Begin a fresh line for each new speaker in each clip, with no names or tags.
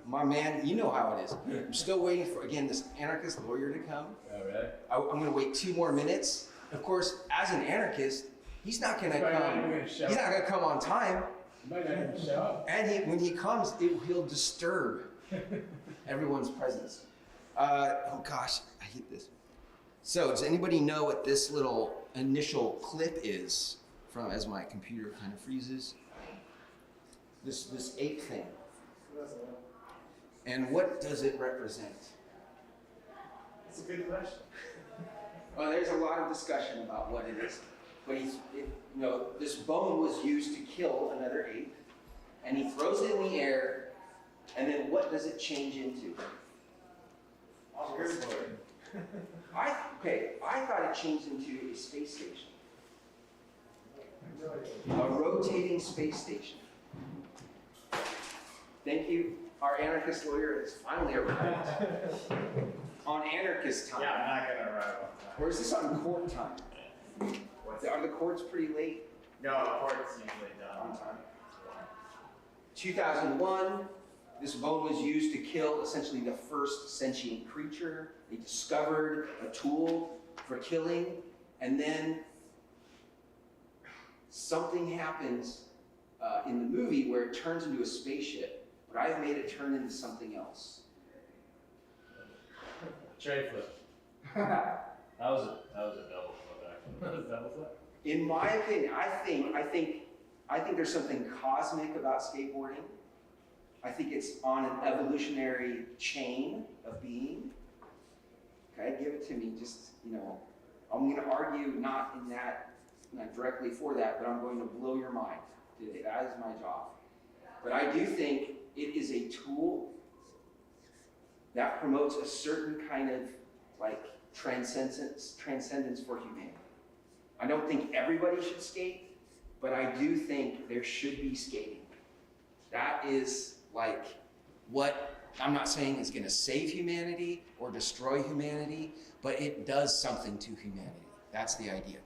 my man, you know how it is. I'm still waiting for, again, this anarchist lawyer to come.
Oh, really?
I'm gonna wait 2 more minutes. Of course, as an anarchist, he's not gonna come on time.
You might not even show up.
And when he comes, he'll disturb everyone's presence. Oh gosh, I hate this. So, does anybody know what this little initial clip is from, as my computer kind of freezes? This ape thing. And what does it represent?
That's a good question.
Well, there's a lot of discussion about what it is. But this bone was used to kill another ape, and he throws it in the air, and then what does it change into? I thought it changed into a space station. A rotating space station. Thank you. Our anarchist lawyer has finally arrived. On anarchist time.
Yeah, I'm not going to arrive on time.
Or is this on court time? Are the courts pretty late?
No, the court's usually done
On time. 2001, this bone was used to kill essentially the first sentient creature. They discovered a tool for killing, and then something happens in the movie where it turns into a spaceship, but I've made it turn into something else.
Tray flip. That was a double flip, actually. That was a double flip?
In my opinion, I think there's something cosmic about skateboarding. I think it's on an evolutionary chain of being. Okay, give it to me. Just, I'm going to argue not directly for that, but I'm going to blow your mind today. That is my job. But I do think it is a tool that promotes a certain kind of transcendence for humanity. I don't think everybody should skate, but I do think there should be skating. That is what I'm not saying is going to save humanity or destroy humanity, but it does something to humanity. That's the idea.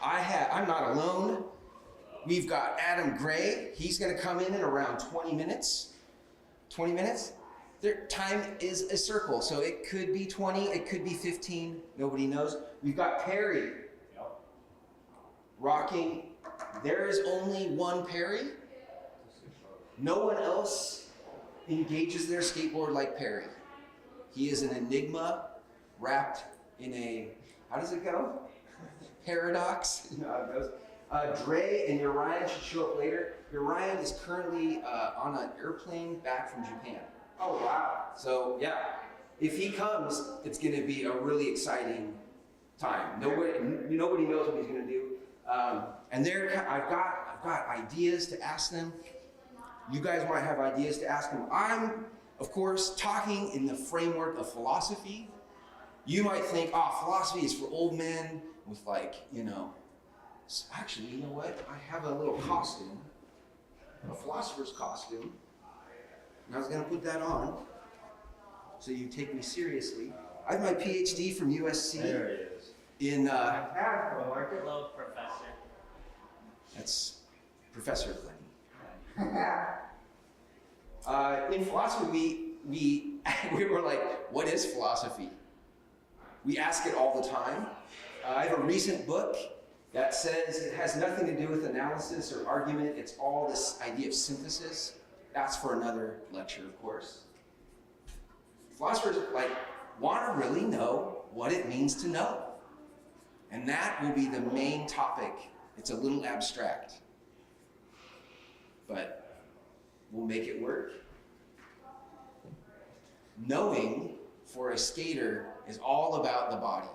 I'm not alone. We've got Adam Gray. He's going to come in around 20 minutes. 20 minutes? Time is a circle, so it could be 20, it could be 15, nobody knows. We've got Perry.
Yep.
Rocking. There is only one Perry. No one else engages their skateboard like Perry. He is an enigma wrapped in a, how does it go? Paradox. You know how it goes. Dre and Uriah should show up later. Uriah is currently on an airplane back from Japan.
Oh, wow.
So yeah, if he comes, it's going to be a really exciting time. Nobody knows what he's going to do. And I've got ideas to ask them. You guys might have ideas to ask them. I'm, of course, talking in the framework of philosophy. You might think, philosophy is for old men with actually, you know what? I have a little costume, a philosopher's costume. And I was going to put that on, so you take me seriously. I have my PhD from USC.
There he is.
In
Hello, Professor.
That's Professor Glenney. In philosophy, we were like, what is philosophy? We ask it all the time. I have a recent book that says it has nothing to do with analysis or argument. It's all this idea of synthesis. That's for another lecture, of course. Philosophers want to really know what it means to know. And that will be the main topic. It's a little abstract, but we'll make it work. Knowing for a skater is all about the body.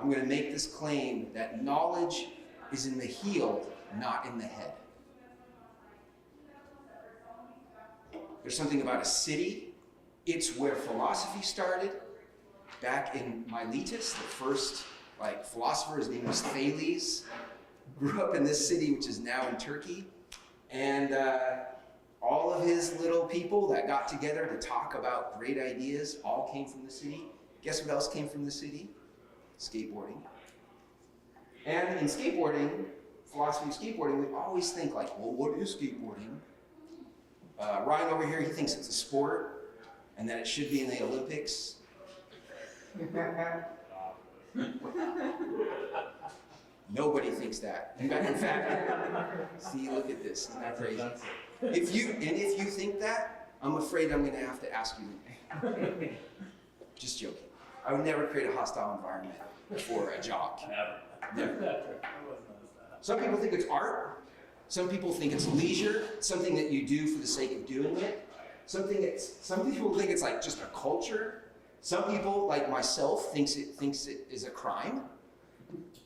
I'm going to make this claim that knowledge is in the heel, not in the head. There's something about a city. It's where philosophy started. Back in Miletus, the first philosopher, his name was Thales, grew up in this city, which is now in Turkey. And all of his little people that got together to talk about great ideas all came from the city. Guess what else came from the city? Skateboarding. And in skateboarding, philosophy of skateboarding, we always think well, what is skateboarding? Ryan over here, he thinks it's a sport and that it should be in the Olympics. Nobody thinks that. In fact, see, look at this. Isn't that crazy? If you think that, I'm afraid I'm going to have to ask you. Just joking. I would never create a hostile environment for a jock. Never. Some people think it's art. Some people think it's leisure, something that you do for the sake of doing it. Some people think it's like just a culture. Some people, like myself, thinks it is a crime.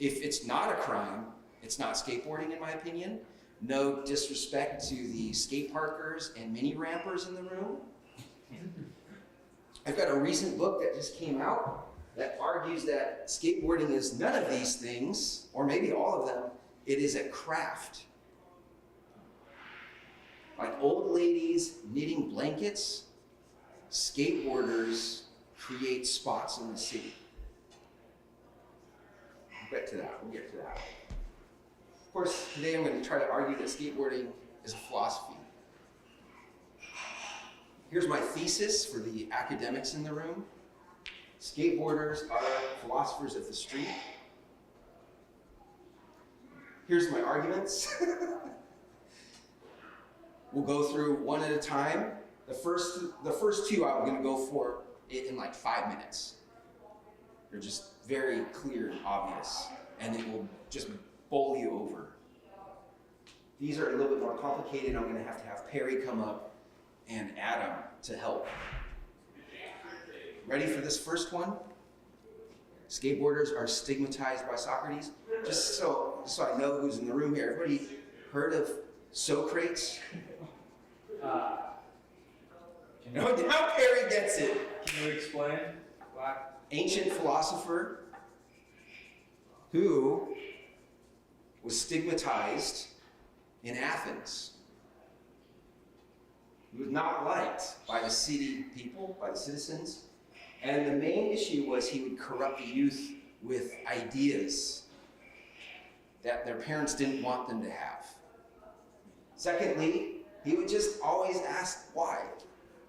If it's not a crime, it's not skateboarding, in my opinion. No disrespect to the skate parkers and mini rampers in the room. I've got a recent book that just came out that argues that skateboarding is none of these things, or maybe all of them. It is a craft. Like old ladies knitting blankets, skateboarders create spots in the city. We'll get to that. Of course, today I'm going to try to argue that skateboarding is a philosophy. Here's my thesis for the academics in the room. Skateboarders are philosophers of the street. Here's my arguments. We'll go through one at a time. The first two I'm going to go for it in like 5 minutes. They're just very clear and obvious, and it will just bowl you over. These are a little bit more complicated. I'm going to have Perry come up and Adam to help. Ready for this first one? Skateboarders are stigmatized by Socrates. Just so I know who's in the room here. Everybody heard of Socrates? Now Perry gets it.
Can you explain?
Ancient philosopher who was stigmatized in Athens. He was not liked by the city people, by the citizens. And the main issue was he would corrupt the youth with ideas that their parents didn't want them to have. Secondly, he would just always ask why.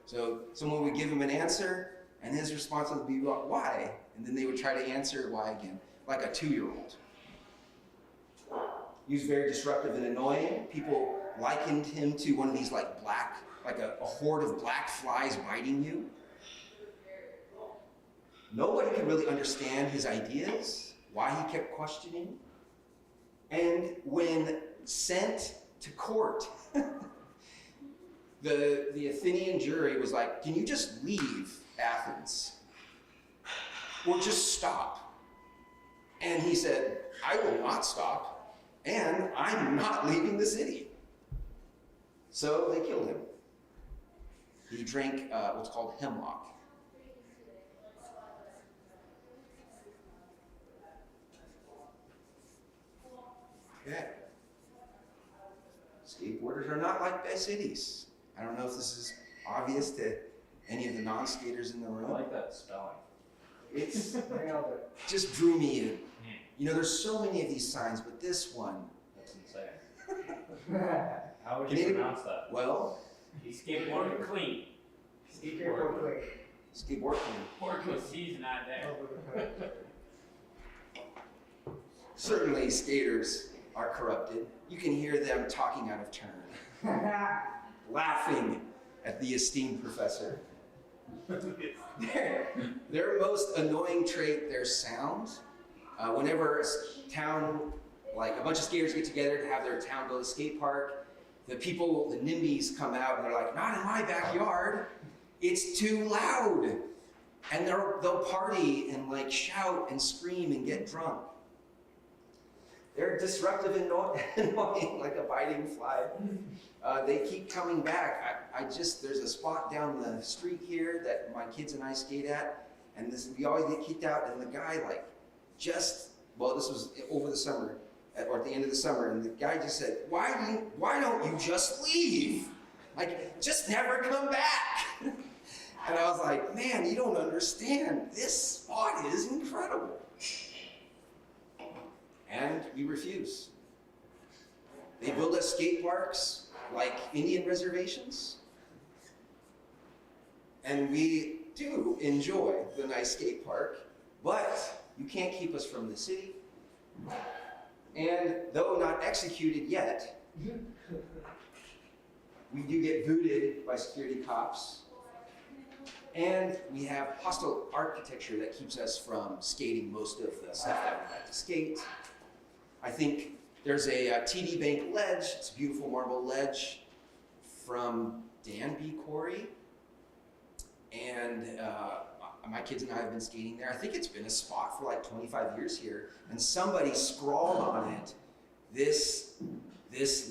So someone would give him an answer, and his response would be, why? And then they would try to answer why again, like a 2-year-old. He was very disruptive and annoying. People likened him to one of these like a horde of black flies biting you. Nobody could really understand his ideas, why he kept questioning. And when sent to court, the Athenian jury was like, can you just leave Athens? Or just stop? And he said, I will not stop, and I'm not leaving the city. So they killed him. He drank what's called hemlock. Okay. Skateboarders are not like by cities. I don't know if this is obvious to any of the non-skaters in the room.
I like that spelling.
It's just drew me in. You know, there's so many of these signs, but this one.
That's insane. How would you pronounce that?
Well,
Skateboard clean.
Skateboard clean.
skateboard clean.
Poor because he's not there.
Certainly skaters are corrupted. You can hear them talking out of turn, laughing at the esteemed professor. Their most annoying trait, their sound. Whenever a town, like a bunch of skaters get together to have their town build a skate park, the people, the NIMBYs come out and they're like, not in my backyard, it's too loud. And they'll party and like shout and scream and get drunk. They're disruptive and annoying like a biting fly. They keep coming back. There's a spot down the street here that my kids and I skate at, and we always get kicked out, and the guy this was over the summer, or at the end of the summer, and the guy just said, why don't you just leave? Like, just never come back. And I was like, man, you don't understand. This spot is incredible. And we refuse. They build us skate parks like Indian reservations. And we do enjoy the nice skate park, but you can't keep us from the city. And though not executed yet, we do get booted by security cops. And we have hostile architecture that keeps us from skating most of the stuff that we like to skate. I think there's a TD Bank ledge. It's a beautiful marble ledge from Danby Quarry. And my kids and I have been skating there. I think it's been a spot for like 25 years here. And somebody scrawled on it, this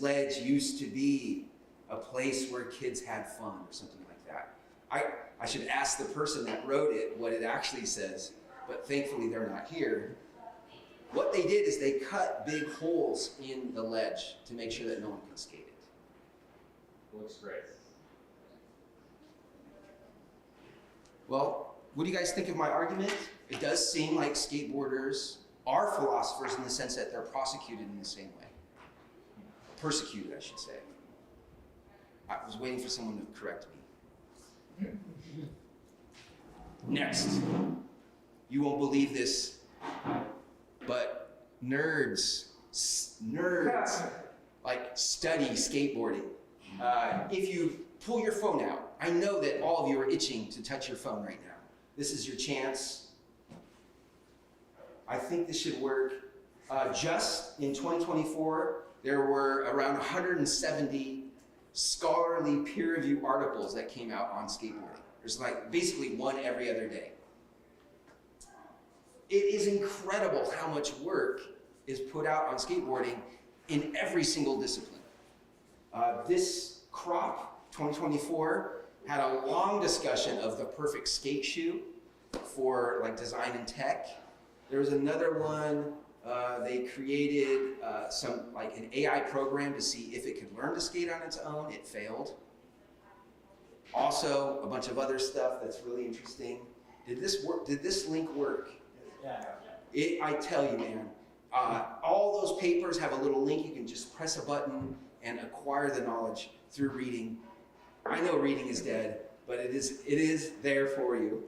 ledge used to be a place where kids had fun or something like that. I should ask the person that wrote it what it actually says, but thankfully they're not here. What they did is they cut big holes in the ledge to make sure that no one can skate it.
Looks great.
Well, what do you guys think of my argument? It does seem like skateboarders are philosophers in the sense that they're prosecuted in the same way. Persecuted, I should say. I was waiting for someone to correct me. Next, you won't believe this, but nerds like study skateboarding. If you pull your phone out, I know that all of you are itching to touch your phone right now. This is your chance. I think this should work. Just in 2024, there were around 170 scholarly peer-reviewed articles that came out on skateboarding. There's like basically one every other day. It is incredible how much work is put out on skateboarding in every single discipline. This crop, 2024, had a long discussion of the perfect skate shoe for like design and tech. There was another one, they created an AI program to see if it could learn to skate on its own. It failed. Also, a bunch of other stuff that's really interesting. Did this work? Did this link work?
Yeah.
I tell you, man, all those papers have a little link. You can just press a button and acquire the knowledge through reading. I know reading is dead, but it is there for you.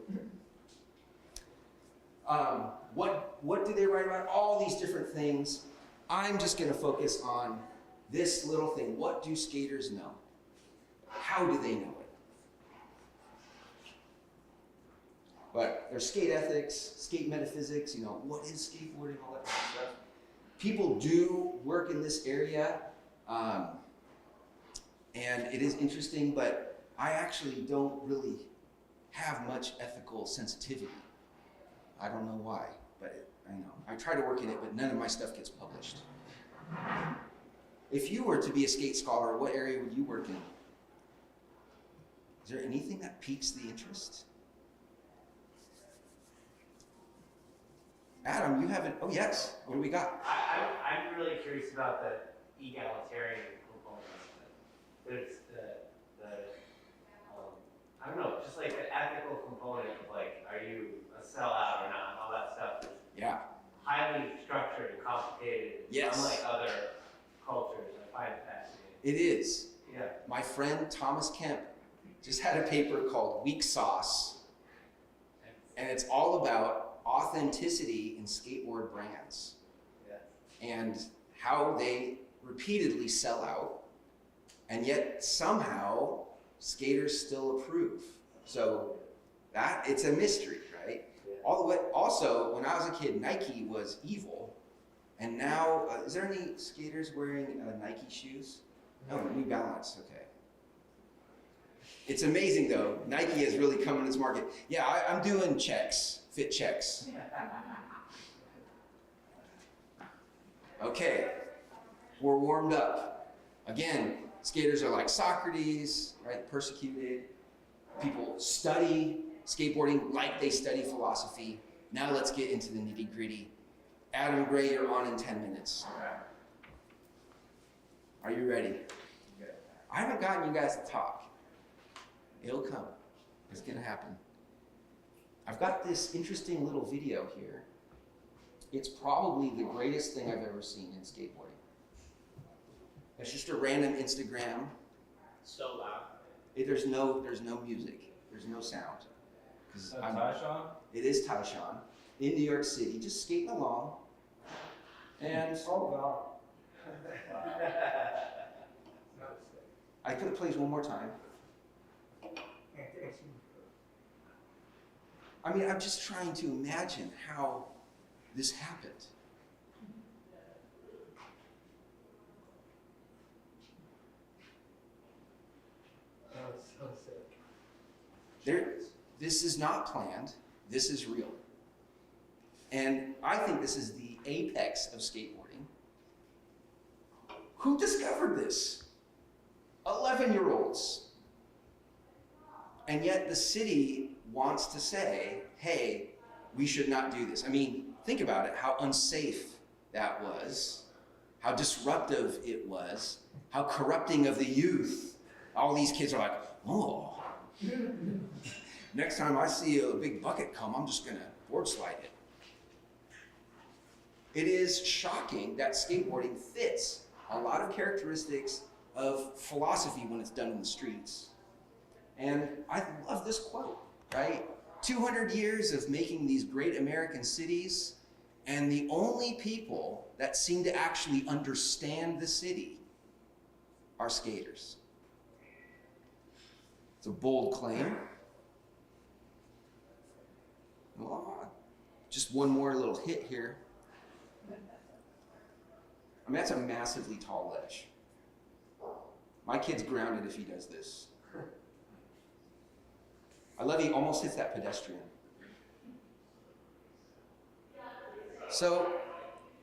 What do they write about? All these different things. I'm just going to focus on this little thing. What do skaters know? How do they know it? But there's skate ethics, skate metaphysics, what is skateboarding, all that kind of stuff. People do work in this area, and it is interesting, but I actually don't really have much ethical sensitivity. I don't know why, but I know. I try to work in it, but none of my stuff gets published. If you were to be a skate scholar, what area would you work in? Is there anything that piques the interest? Adam, you haven't, oh yes, what do we got?
I'm really curious about the egalitarian component. There's I don't know, just like the ethical component of like, are you a sellout or not, and all that stuff is highly structured and complicated.
Yes.
Unlike other cultures, I find it fascinating.
It is.
Yeah.
My friend Thomas Kemp just had a paper called Weak Sauce, and it's all about authenticity in skateboard brands and how they repeatedly sell out, and yet somehow skaters still approve. So that it's a mystery, right?
Yeah.
All the way. Also, when I was a kid, Nike was evil, and now is there any skaters wearing Nike shoes? No, New Balance. Okay. It's amazing though. Nike has really come in its market. Yeah, I'm doing checks, fit checks. Okay, we're warmed up. Again, skaters are like Socrates, right? Persecuted. People study skateboarding like they study philosophy. Now let's get into the nitty gritty. Adam Gray, you're on in 10 minutes. Are you ready? I haven't gotten you guys to talk. It'll come. It's gonna happen. I've got this interesting little video here. It's probably the greatest thing I've ever seen in skateboarding. It's just a random Instagram.
So loud.
There's no music. There's no sound.
Is that Tyshawn?
It is Tyshawn in New York City, just skating along. And
Oh, well.
I could have played one more time. I mean, I'm just trying to imagine how this happened.
That was so sick.
This is not planned. This is real. And I think this is the apex of skateboarding. Who discovered this? 11-year-olds. And yet the city wants to say, hey, we should not do this. I mean, think about it, how unsafe that was, how disruptive it was, how corrupting of the youth. All these kids are like, oh, next time I see a big bucket come, I'm just gonna board slide it. It is shocking that skateboarding fits a lot of characteristics of philosophy when it's done in the streets. And I love this quote, right? 200 years of making these great American cities, and the only people that seem to actually understand the city are skaters. It's a bold claim. Well, just one more little hit here. I mean, that's a massively tall ledge. My kid's grounded if he does this. I love he almost hits that pedestrian. So,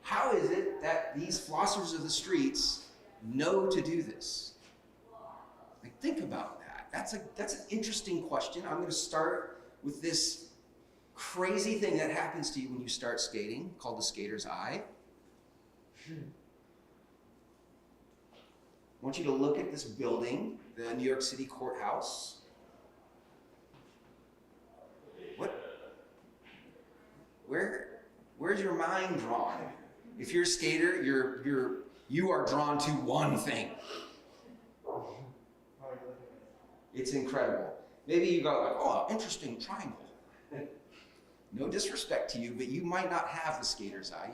how is it that these philosophers of the streets know to do this? Like, think about that. That's an interesting question. I'm going to start with this crazy thing that happens to you when you start skating, called the skater's eye. I want you to look at this building, the New York City courthouse. Where's your mind drawn? If you're a skater, you are drawn to one thing. It's incredible. Maybe you go like, oh, interesting triangle. No disrespect to you, but you might not have the skater's eye.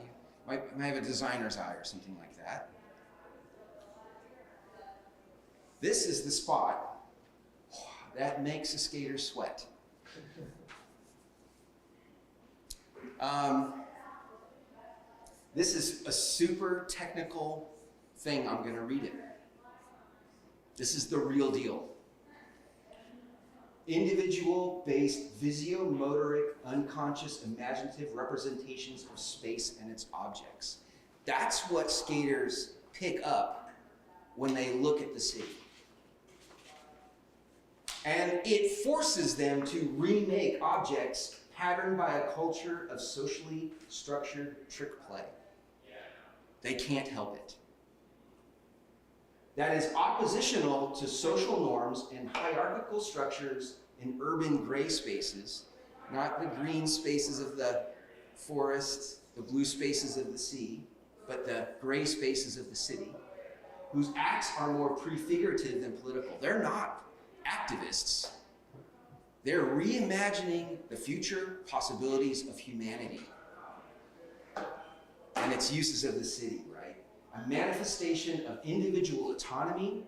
You might have a designer's eye or something like that. This is the spot that makes a skater sweat. This is a super technical thing. I'm going to read it. This is the real deal. Individual-based visio-motoric, unconscious, imaginative representations of space and its objects. That's what skaters pick up when they look at the city. And it forces them to remake objects patterned by a culture of socially structured trick play. They can't help it. That is oppositional to social norms and hierarchical structures in urban gray spaces, not the green spaces of the forest, the blue spaces of the sea, but the gray spaces of the city, whose acts are more prefigurative than political. They're not activists. They're reimagining the future possibilities of humanity and its uses of the city, right? A manifestation of individual autonomy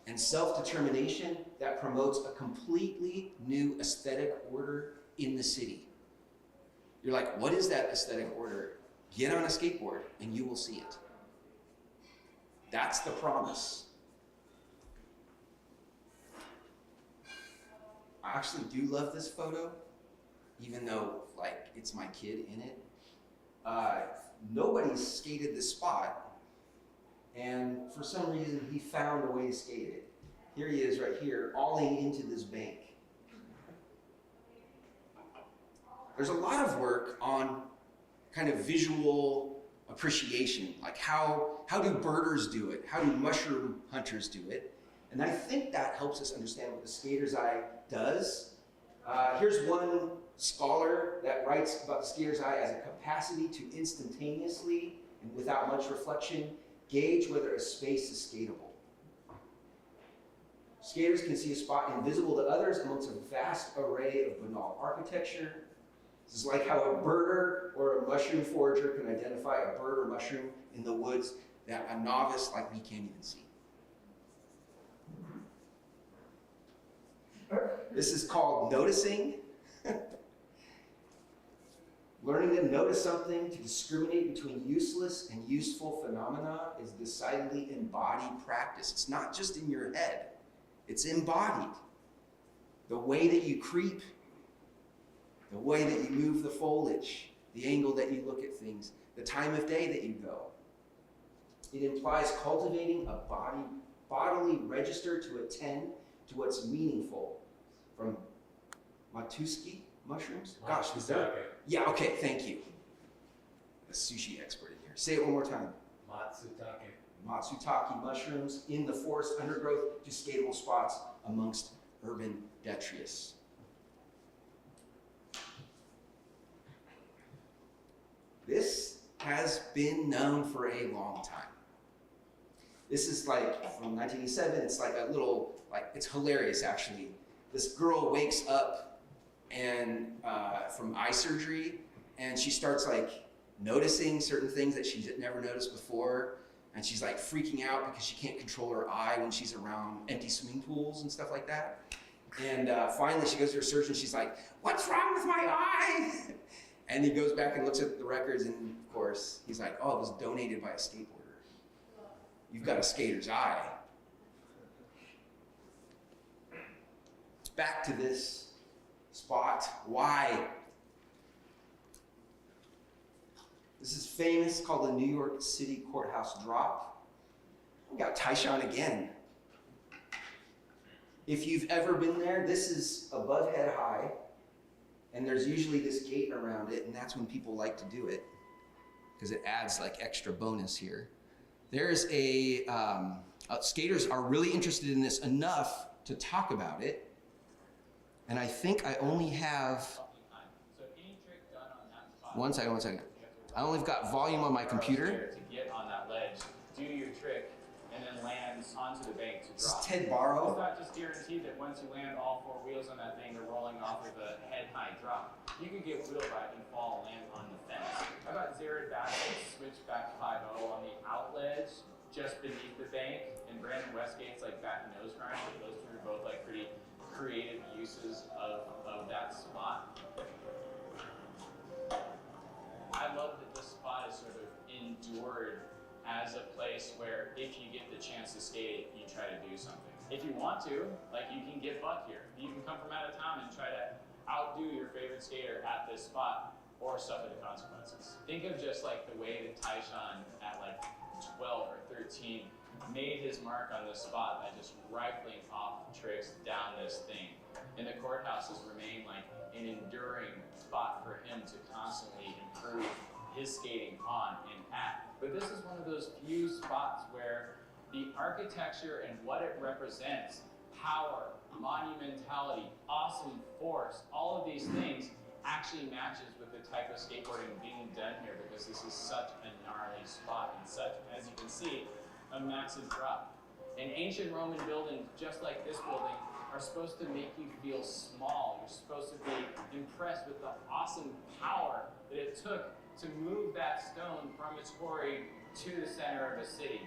and self-determination that promotes a completely new aesthetic order in the city. You're like, what is that aesthetic order? Get on a skateboard and you will see it. That's the promise. I actually do love this photo, even though like it's my kid in it. Nobody's skated this spot, and for some reason he found a way to skate it. Here he is right here, olling into this bank. There's a lot of work on kind of visual appreciation, like how do birders do it? How do mushroom hunters do it? And I think that helps us understand what the skater's eye does. Here's one scholar that writes about the skater's eye as a capacity to instantaneously and without much reflection gauge whether a space is skatable. Skaters can see a spot invisible to others amongst a vast array of banal architecture. This is like how a birder or a mushroom forager can identify a bird or mushroom in the woods that a novice like me can't even see. This is called noticing. Learning to notice something, to discriminate between useless and useful phenomena is decidedly embodied practice. It's not just in your head, it's embodied. The way that you creep, the way that you move the foliage, the angle that you look at things, the time of day that you go. It implies cultivating a bodily register to attend to what's meaningful. From Matuski mushrooms? Gosh, is there? Yeah, okay, thank you. A sushi expert in here. Say it one more time. Matsutake mushrooms in the forest undergrowth to skatable spots amongst urban detritus. This has been known for a long time. This is like from 1987. It's like a little, it's hilarious actually. This girl wakes up and from eye surgery, and she starts like noticing certain things that she's never noticed before, and she's like freaking out because she can't control her eye when she's around empty swimming pools and stuff like that. And finally she goes to her surgeon, she's like, "What's wrong with my eye?" And he goes back and looks at the records, and of course he's like, "Oh, it was donated by a skateboarder. You've got a skater's eye." Back to this spot. Why? This is famous, called the New York City Courthouse Drop. We got Tyshawn again. If you've ever been there, this is above head high, and there's usually this gate around it, and that's when people like to do it, because it adds like extra bonus here. There's skaters are really interested in this enough to talk about it. And I think I only have, one second. I only have got volume on my computer.
To get on that ledge, do your trick, and then land onto the bank to
This is
drop.
Ted
It's
Barrow.
not just guaranteed that once you land all four wheels on that thing, they're rolling off of a head-high drop. You could get wheel right and fall and land on the fence. I got zeroed back and switched back 5-0 on the out ledge, just beneath the bank, and Brandon Westgate's like back nose grind. Those two are both like pretty creative uses of that spot. I love that this spot is sort of endured as a place where if you get the chance to skate, you try to do something. If you want to, like you can get buck here. You can come from out of town and try to outdo your favorite skater at this spot or suffer the consequences. Think of just like the way that Tyshawn at like 12 or 13 made his mark on this spot by just rifling off tricks down this thing. And the courthouse has remained like an enduring spot for him to constantly improve his skating on and at. But this is one of those few spots where the architecture and what it represents, power, monumentality, awesome force, all of these things actually matches with the type of skateboarding being done here, because this is such a gnarly spot and such, as you can see, a massive drop. And ancient Roman buildings, just like this building, are supposed to make you feel small. You're supposed to be impressed with the awesome power that it took to move that stone from its quarry to the center of a city.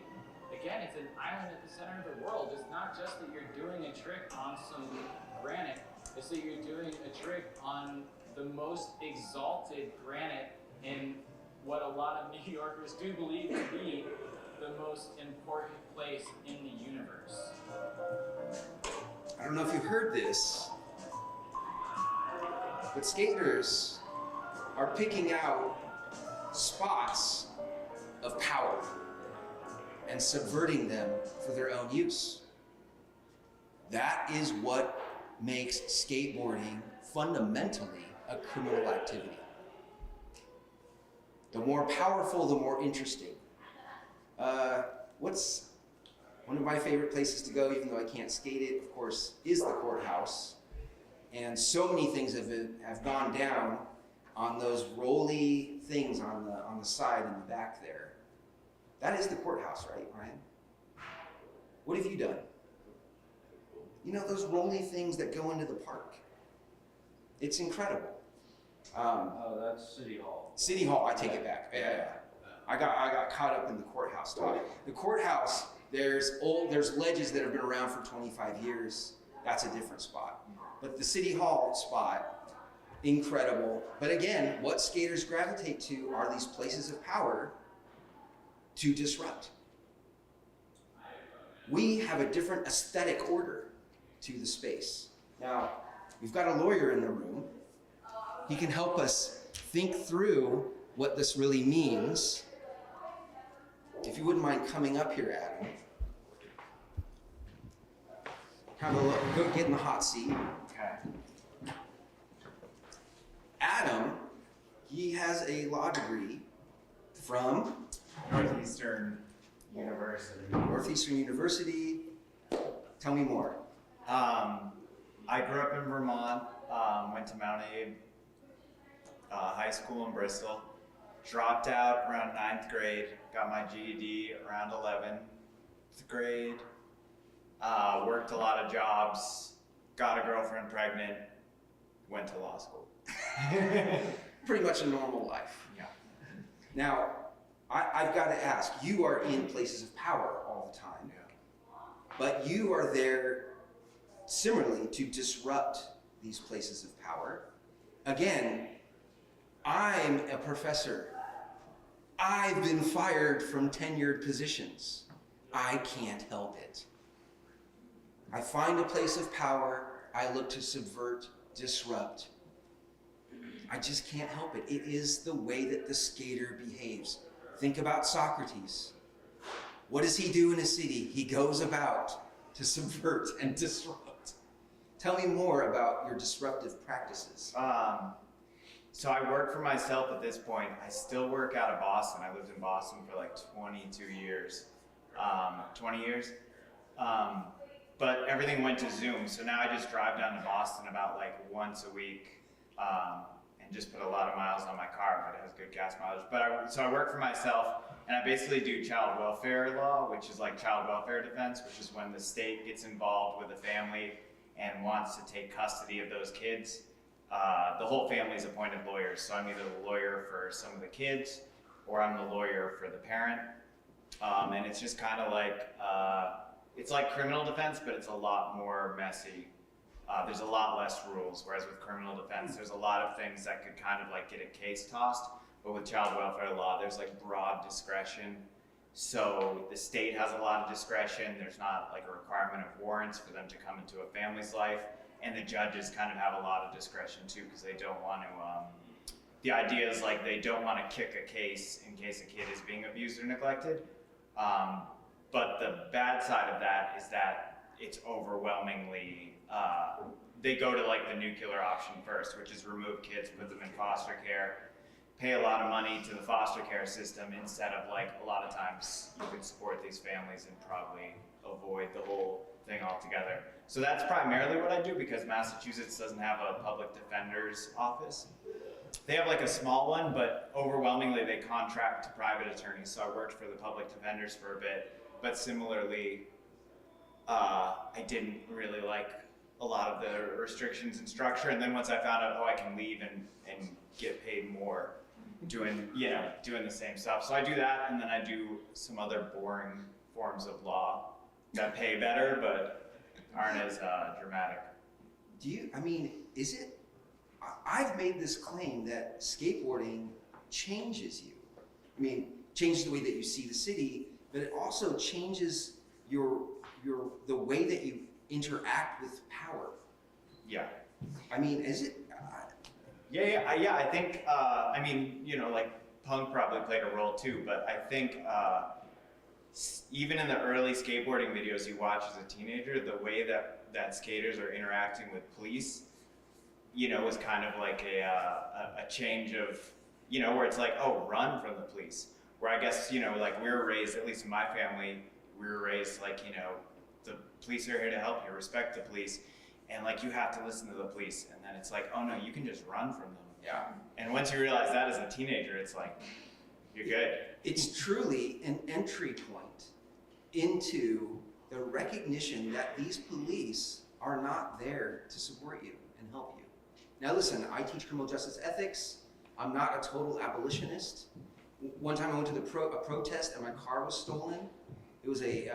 Again, it's an island at the center of the world. It's not just that you're doing a trick on some granite, it's that you're doing a trick on the most exalted granite in what a lot of New Yorkers do believe to be the most important place in the universe.
I don't know if you've heard this, but skaters are picking out spots of power and subverting them for their own use. That is what makes skateboarding fundamentally a criminal activity. The more powerful, the more interesting. What's one of my favorite places to go, even though I can't skate it, of course, is the courthouse. And so many things have gone down on those rolly things on the side and the back there. That is the courthouse, right, Ryan? What have you done? You know, those rolly things that go into the park. It's incredible.
Oh, that's City Hall.
City Hall, I take it back. Yeah. I got caught up in the courthouse talk. The courthouse, there's ledges that have been around for 25 years. That's a different spot. But the City Hall spot, incredible. But again, what skaters gravitate to are these places of power to disrupt. We have a different aesthetic order to the space. Now, we've got a lawyer in the room. He can help us think through what this really means. If you wouldn't mind coming up here, Adam. Have a look. Go get in the hot seat.
Okay.
Adam, he has a law degree from
Northeastern University.
Northeastern University. Tell me more.
I grew up in Vermont, went to Mount Abe High School in Bristol, dropped out around 9th grade, got my GED around 11th grade, worked a lot of jobs, got a girlfriend pregnant, went to law school.
Pretty much a normal life.
Yeah.
Now, I've got to ask, you are in places of power all the time, but you are there similarly to disrupt these places of power. Again, I'm a professor. I've been fired from tenured positions. I can't help it. I find a place of power, I look to subvert, disrupt. I just can't help it. It is the way that the skater behaves. Think about Socrates. What does he do in a city? He goes about to subvert and disrupt. Tell me more about your disruptive practices.
So I work for myself at this point. I still work out of Boston. I lived in Boston for like 22 years, 20 years. But everything went to Zoom. So now I just drive down to Boston about like once a week and just put a lot of miles on my car, but it has good gas mileage. So I work for myself and I basically do child welfare law, which is like child welfare defense, which is when the state gets involved with a family and wants to take custody of those kids. The whole family's appointed lawyers, so I'm either the lawyer for some of the kids or I'm the lawyer for the parent. And it's just kind of like, it's like criminal defense, but it's a lot more messy. There's a lot less rules, whereas with criminal defense, there's a lot of things that could kind of like get a case tossed, but with child welfare law, there's like broad discretion. So the state has a lot of discretion. There's not like a requirement of warrants for them to come into a family's life. And the judges kind of have a lot of discretion too, because they don't want to, the idea is like they don't want to kick a case in case a kid is being abused or neglected. But the bad side of that is that it's overwhelmingly, they go to like the nuclear option first, which is remove kids, put them in foster care, pay a lot of money to the foster care system instead of like a lot of times you could support these families and probably avoid the whole thing altogether. So that's primarily what I do because Massachusetts doesn't have a public defender's office. They have like a small one, but overwhelmingly they contract to private attorneys. So I worked for the public defenders for a bit, but similarly, I didn't really like a lot of the restrictions and structure. And then once I found out, oh, I can leave and get paid more doing the same stuff. So I do that, and then I do some other boring forms of law that pay better, but aren't as dramatic.
I've made this claim that skateboarding changes you. I mean, changes the way that you see the city, but it also changes the way that you interact with power.
Yeah.
I mean, is it?
Yeah. I think, like punk probably played a role too, but I think even in the early skateboarding videos you watch as a teenager, the way that skaters are interacting with police, was kind of like a change of, where it's like, oh, run from the police. Where I guess, like we were raised, at least in my family, we were raised like, the police are here to help you, respect the police, and like you have to listen to the police. And then it's like, oh no, you can just run from them.
Yeah.
And once you realize that as a teenager, it's like, you're good.
It's truly an entry point into the recognition that these police are not there to support you and help you. Now listen, I teach criminal justice ethics. I'm not a total abolitionist. One time I went to a protest and my car was stolen. It was a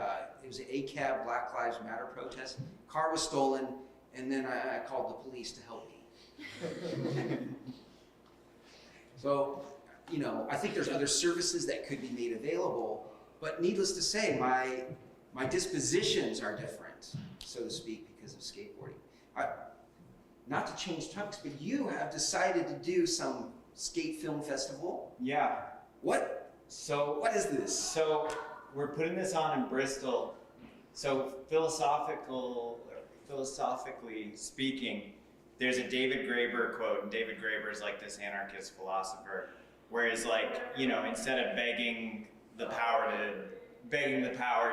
ACAB Black Lives Matter protest. Car was stolen, and then I called the police to help me. So, you know, I think there's other services that could be made available, but needless to say, my dispositions are different, so to speak, because of skateboarding. Not to change topics, but you have decided to do some skate film festival.
Yeah.
What is this?
So we're putting this on in Bristol. So philosophically speaking, there's a David Graeber quote, and David Graeber is like this anarchist philosopher, whereas like, you know, instead of begging the power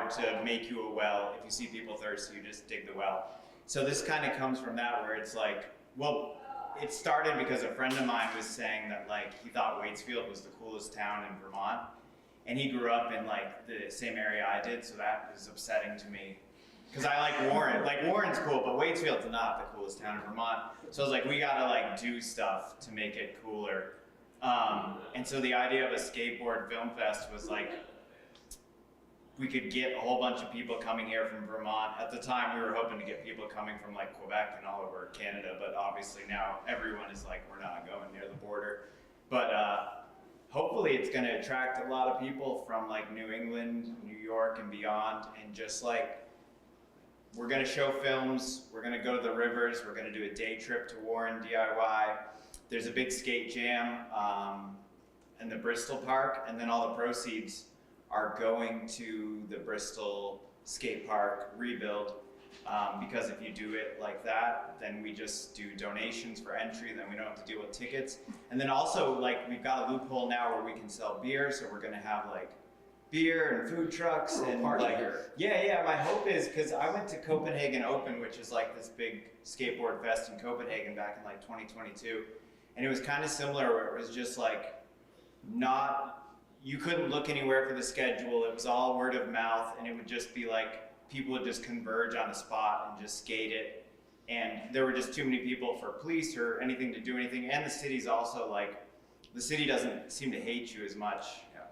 to make you a well, if you see people thirsty, you just dig the well. So this kind of comes from that, where it's like, well, it started because a friend of mine was saying that like he thought Waitsfield was the coolest town in Vermont, and he grew up in like the same area I did, so that was upsetting to me. Because I like Warren. Like Warren's cool, but Waitsfield's not the coolest town in Vermont. So I was like, we gotta like do stuff to make it cooler. And so the idea of a skateboard film fest was like, we could get a whole bunch of people coming here from Vermont. At the time, we were hoping to get people coming from like Quebec and all over Canada, but obviously now everyone is like, we're not going near the border. But hopefully it's gonna attract a lot of people from like New England, New York, and beyond, and just like, we're gonna show films, we're gonna go to the rivers, we're gonna do a day trip to Warren DIY. There's a big skate jam in the Bristol Park, and then all the proceeds are going to the Bristol skate park rebuild, because if you do it like that, then we just do donations for entry, then we don't have to deal with tickets. And then also, like, we've got a loophole now where we can sell beer, so we're gonna have like beer and food trucks and
party
like,
here.
yeah, my hope is, because I went to Copenhagen Open, which is like this big skateboard fest in Copenhagen back in like 2022, and it was kind of similar, where it was just like, you couldn't look anywhere for the schedule, it was all word of mouth, and it would just be like, people would just converge on a spot and just skate it, and there were just too many people for police or anything to do anything, and the city's also like, the city doesn't seem to hate you as much.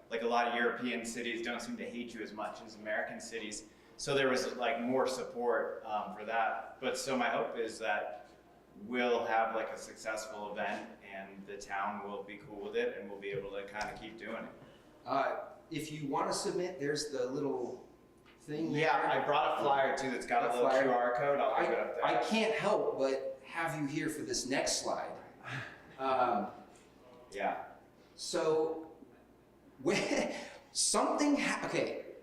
Like a lot of European cities don't seem to hate you as much as American cities. So there was like more support for that. But so my hope is that we'll have like a successful event and the town will be cool with it and we'll be able to kind of keep doing it.
If you want to submit, there's the little thing there.
Yeah, I brought a flyer too that's got a little QR code. I'll leave it up there.
I can't help but have you here for this next slide.
Yeah.
So, okay,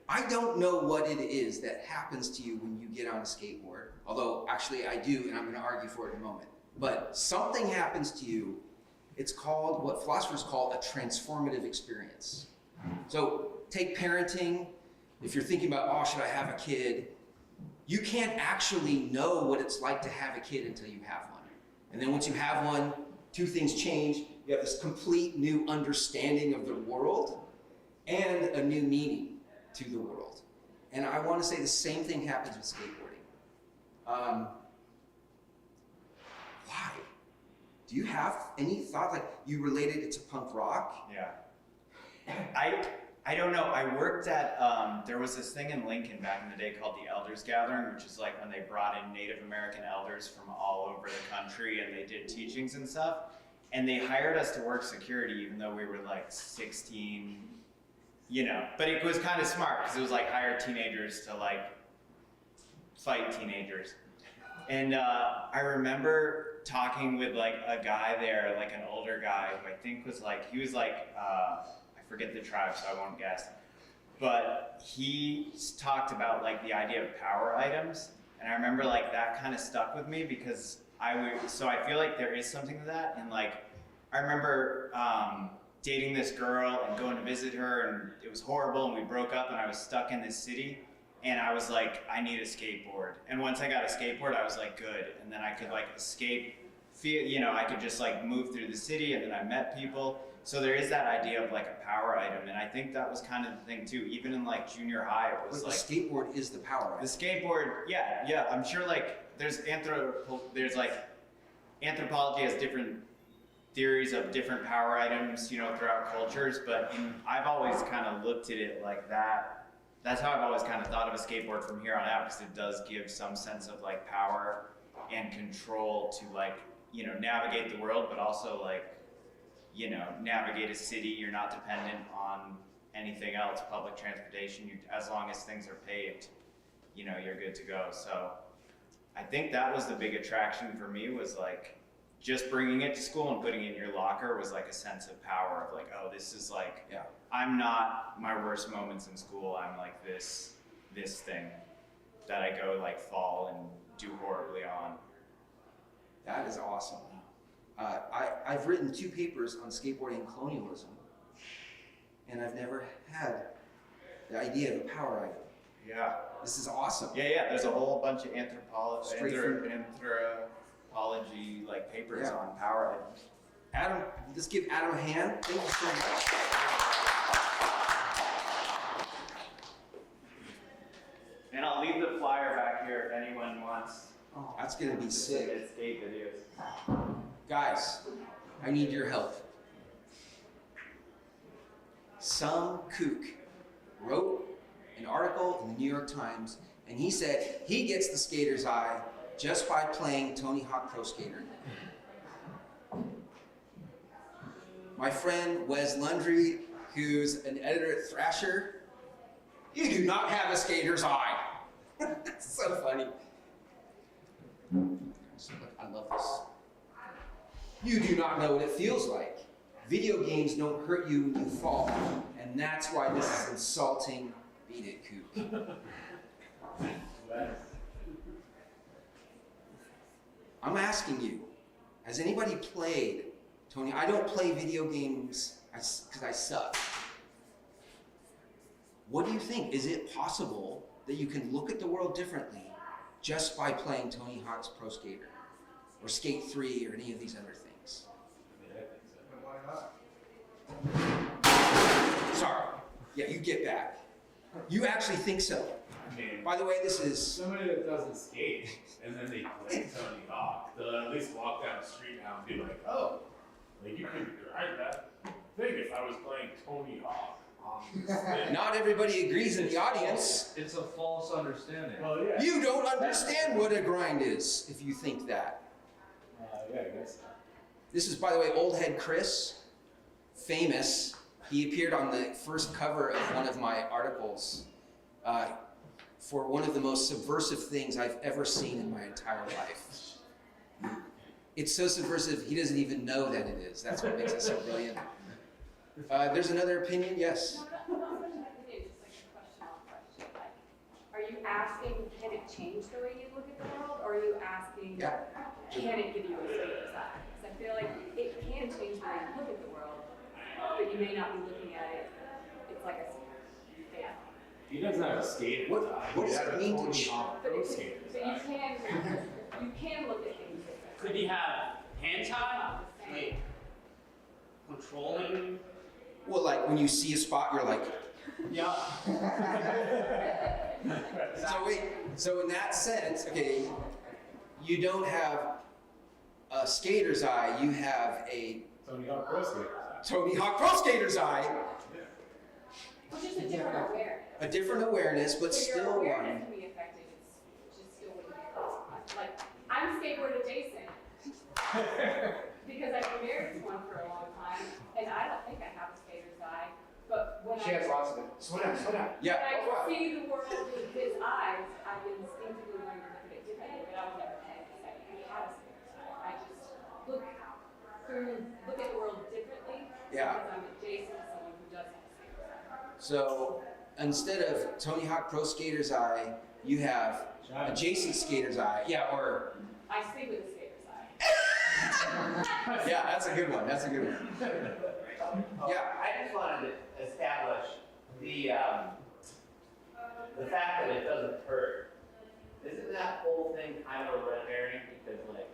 I don't know what it is that happens to you when you get on a skateboard, although actually I do, and I'm going to argue for it in a moment. But something happens to you, it's called, what philosophers call a transformative experience. So take parenting, if you're thinking about, oh, should I have a kid? You can't actually know what it's like to have a kid until you have one. And then once you have one, two things change. You have this complete new understanding of the world and a new meaning to the world. And I want to say the same thing happens with skateboarding. Why? Do you have any thought, like you related it to punk rock?
Yeah. I don't know. I worked at, there was this thing in Lincoln back in the day called the Elders Gathering, which is like when they brought in Native American elders from all over the country and they did teachings and stuff. And they hired us to work security even though we were like 16, you know. But it was kind of smart because it was like hire teenagers to like fight teenagers. And I remember talking with like a guy there, like an older guy who I think was like, he was like, I forget the tribe so I won't guess. But he talked about like the idea of power items. And I remember like that kind of stuck with me because so I feel like there is something to that. And like, I remember dating this girl and going to visit her and it was horrible and we broke up and I was stuck in this city and I was like, I need a skateboard. And once I got a skateboard, I was like, good. And then I could like escape, you know, I could just like move through the city and then I met people. So there is that idea of like a power item. And I think that was kind of the thing too. Even in like junior high, it was
But
like-
the skateboard is the power item.
The skateboard, yeah. I'm sure like, there's like anthropology has different theories of different power items, you know, throughout cultures, but I've always kind of looked at it like that. That's how I've always kind of thought of a skateboard from here on out, because it does give some sense of like power and control to like, you know, navigate the world, but also like, you know, navigate a city. You're not dependent on anything else, public transportation. As long as things are paved, you know, you're good to go. So I think that was the big attraction for me, was like just bringing it to school and putting it in your locker was like a sense of power of like, oh, this is like,
Yeah.
I'm not my worst moments in school. I'm like this thing that I go like fall and do horribly on.
That is awesome. I've written 2 papers on skateboarding and colonialism, and I've never had the idea of a power item.
Yeah.
This is awesome.
Yeah. There's a whole bunch of anthropology like papers on power items.
Adam, let's give Adam a hand. Thank you so much.
And I'll leave the flyer back here if anyone wants.
Oh, that's gonna be sick.
Skate videos.
Guys, I need your help. Some kook wrote an article in the New York Times, and he said he gets the skater's eye just by playing Tony Hawk Pro Skater. My friend Wes Lundry, who's an editor at Thrasher, you do not have a skater's eye. That's so funny. I love this. You do not know what it feels like. Video games don't hurt you when you fall, and that's why this is insulting. Beat it, Coop. I'm asking you, has anybody played, Tony? I don't play video games because I suck. What do you think? Is it possible that you can look at the world differently just by playing Tony Hawk's Pro Skater, or Skate 3, or any of these other things? Sorry. Yeah, you get back. You actually think so.
I mean,
By the way, this is...
somebody that doesn't skate and then they play Tony Hawk, they'll at least walk down the street now and be like, oh, like you could ride that thing if I was playing Tony Hawk on this thing.
Not everybody agrees in the audience.
It's a false understanding.
Well, yeah.
You don't understand what a grind is if you think that.
Yeah, I guess so.
This is, by the way, Old Head Chris, famous. He appeared on the first cover of one of my articles for one of the most subversive things I've ever seen in my entire life. It's so subversive, he doesn't even know that it is. That's what makes it so brilliant. There's another opinion? Yes?
No, just like a question. Like, are you asking, can it change the way you look at the world? Or are you asking, can it give you a skater's eye? Because I feel like it can change the way you look at the world, but you may not be looking at it. It's like a skater.
He doesn't have a skater.
What does it mean to change?
But you can look at things differently.
Could he have hand tie?
Not the same.
Controlling?
Well, like when you see a spot, you're like,
Yeah.
so in that sense, okay, you don't have a skater's eye, you have a
Tony Hawk Pro Skater.
Tony Hawk Pro Skater's eye.
Which is a different awareness.
A different awareness, but
So your
still
awareness
one.
can be affected, it's just still wouldn't be classified. Like, I'm skateboard adjacent because I've been married to one for a long time, and I don't think I have a skater's eye, but when
She has lots of it. Slow down, slow down. Yeah.
when I see the world with his eyes, I instinctively learn to look at it differently, but I would never think that I had a skater's eye. I just look at the world differently
Yeah.
because I'm adjacent to someone who does have a skater's eye.
So instead of Tony Hawk Pro Skater's eye, you have adjacent skater's eye. Yeah, or
I sleep with a skater's eye.
yeah, that's a good one. That's a good one. Yeah.
I just wanted to establish the fact that it doesn't hurt. Isn't that whole thing kind of a red herring? Because like,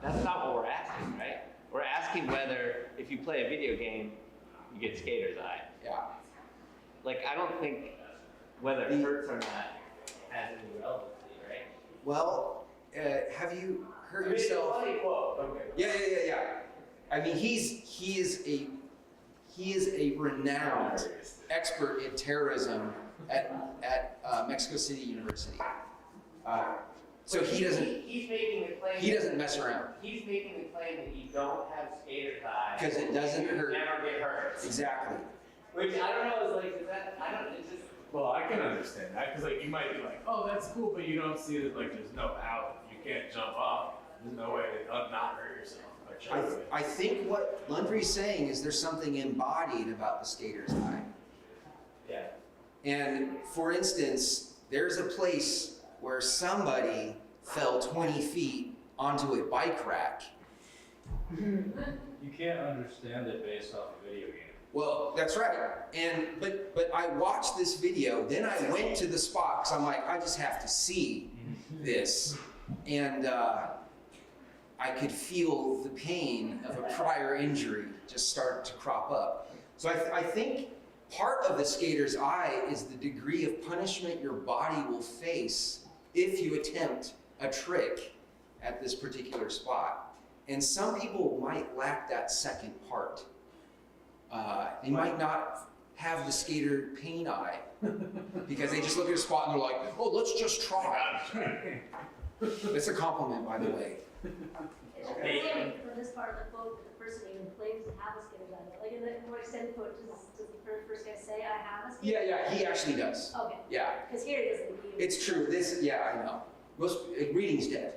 that's not what we're asking, right? We're asking whether if you play a video game, you get skater's eye.
Yeah.
Like, I don't think whether it hurts or not has any relevancy, right?
Well, have you hurt
I mean, it's a
yourself?
funny quote. Okay.
Yeah. I mean, he is a renowned expert in terrorism at Mexico City University. So he doesn't.
He's making the claim.
He doesn't mess around.
He's making the claim that you don't have skater's eye
Because it doesn't
you
hurt.
never get hurt.
Exactly.
Which I don't know is like, is that, I don't, it's just.
Well, I can understand that because like you might be like, oh, that's cool, but you don't see that like there's no out. You can't jump up. There's no way to not hurt yourself.
I think what Lundry's saying is there's something embodied about the skater's eye.
Yeah.
And for instance, there's a place where somebody fell 20 feet onto a bike rack.
You can't understand it based off a video game.
Well, that's right. But I watched this video, then I went to the spot because I'm like, I just have to see this. And I could feel the pain of a prior injury just start to crop up. So I think part of the skater's eye is the degree of punishment your body will face if you attempt a trick at this particular spot. And some people might lack that second part. They might not have the skater pain eye because they just look at a spot and they're like, oh, let's just try. That's a compliment, by the way.
For this part of the quote, the person even claims to have a skater's eye. Like in the more extended quote, does the first guy say, I have a skater's eye?
Yeah, he actually does.
Okay.
Yeah.
Because here he doesn't even.
It's true. I know. Most reading's dead.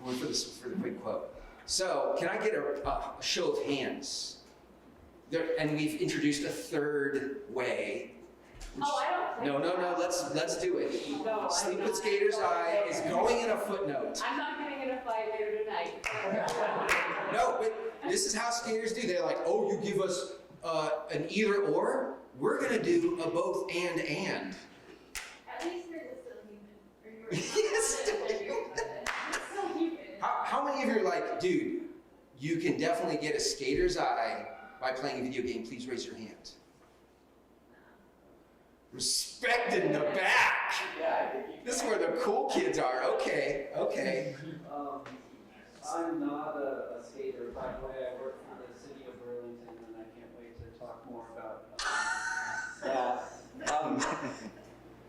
Only for the quick quote. So, can I get a show of hands? And we've introduced a third way.
Oh, I don't.
No. Let's do it.
No,
Sleep
I'm
with
not.
Skater's Eye is going in a footnote.
I'm not getting in a fight later tonight.
No, but this is how skaters do. They're like, oh, you give us an either or. We're gonna do a both and.
At least you're still human.
Yes, still human.
So human.
How many of you are like, dude, you can definitely get a skater's eye by playing a video game? Please raise your hand. Respect in the back.
Yeah, I think you.
This is where the cool kids are. Okay.
I'm not a skater. By the way, I work for the city of Burlington, and I can't wait to talk more about that.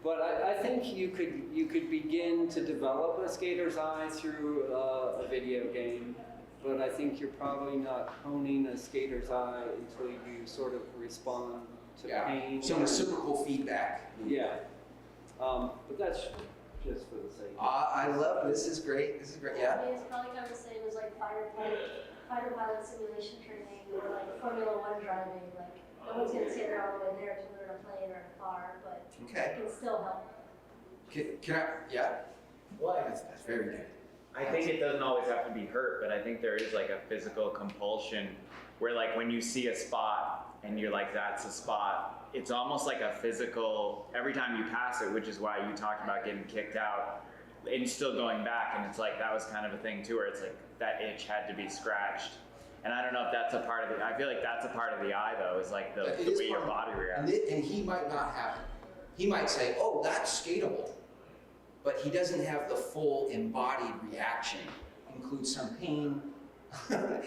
But I think you could begin to develop a skater's eye through a video game. But I think you're probably not honing a skater's eye until you sort of respond to pain.
Some reciprocal feedback.
Yeah. But that's just for the sake.
I love this. Is great. Yeah.
I mean, it's probably kind of the same as like fighter pilot simulation training or like Formula One driving. Like no one's gonna sit there all the way there to learn a plane or a car, but
Okay.
it can still help.
Can I? Yeah. That's very good.
I think it doesn't always have to be hurt, but I think there is like a physical compulsion where like when you see a spot and you're like, that's a spot, it's almost like a physical, every time you pass it, which is why you talked about getting kicked out and still going back. And it's like, that was kind of a thing too, where it's like that itch had to be scratched. And I don't know if that's a part of it. I feel like that's a part of the eye though, is like the way your body reacts.
And he might not have it. He might say, oh, that's skatable. But he doesn't have the full embodied reaction. Includes some pain, an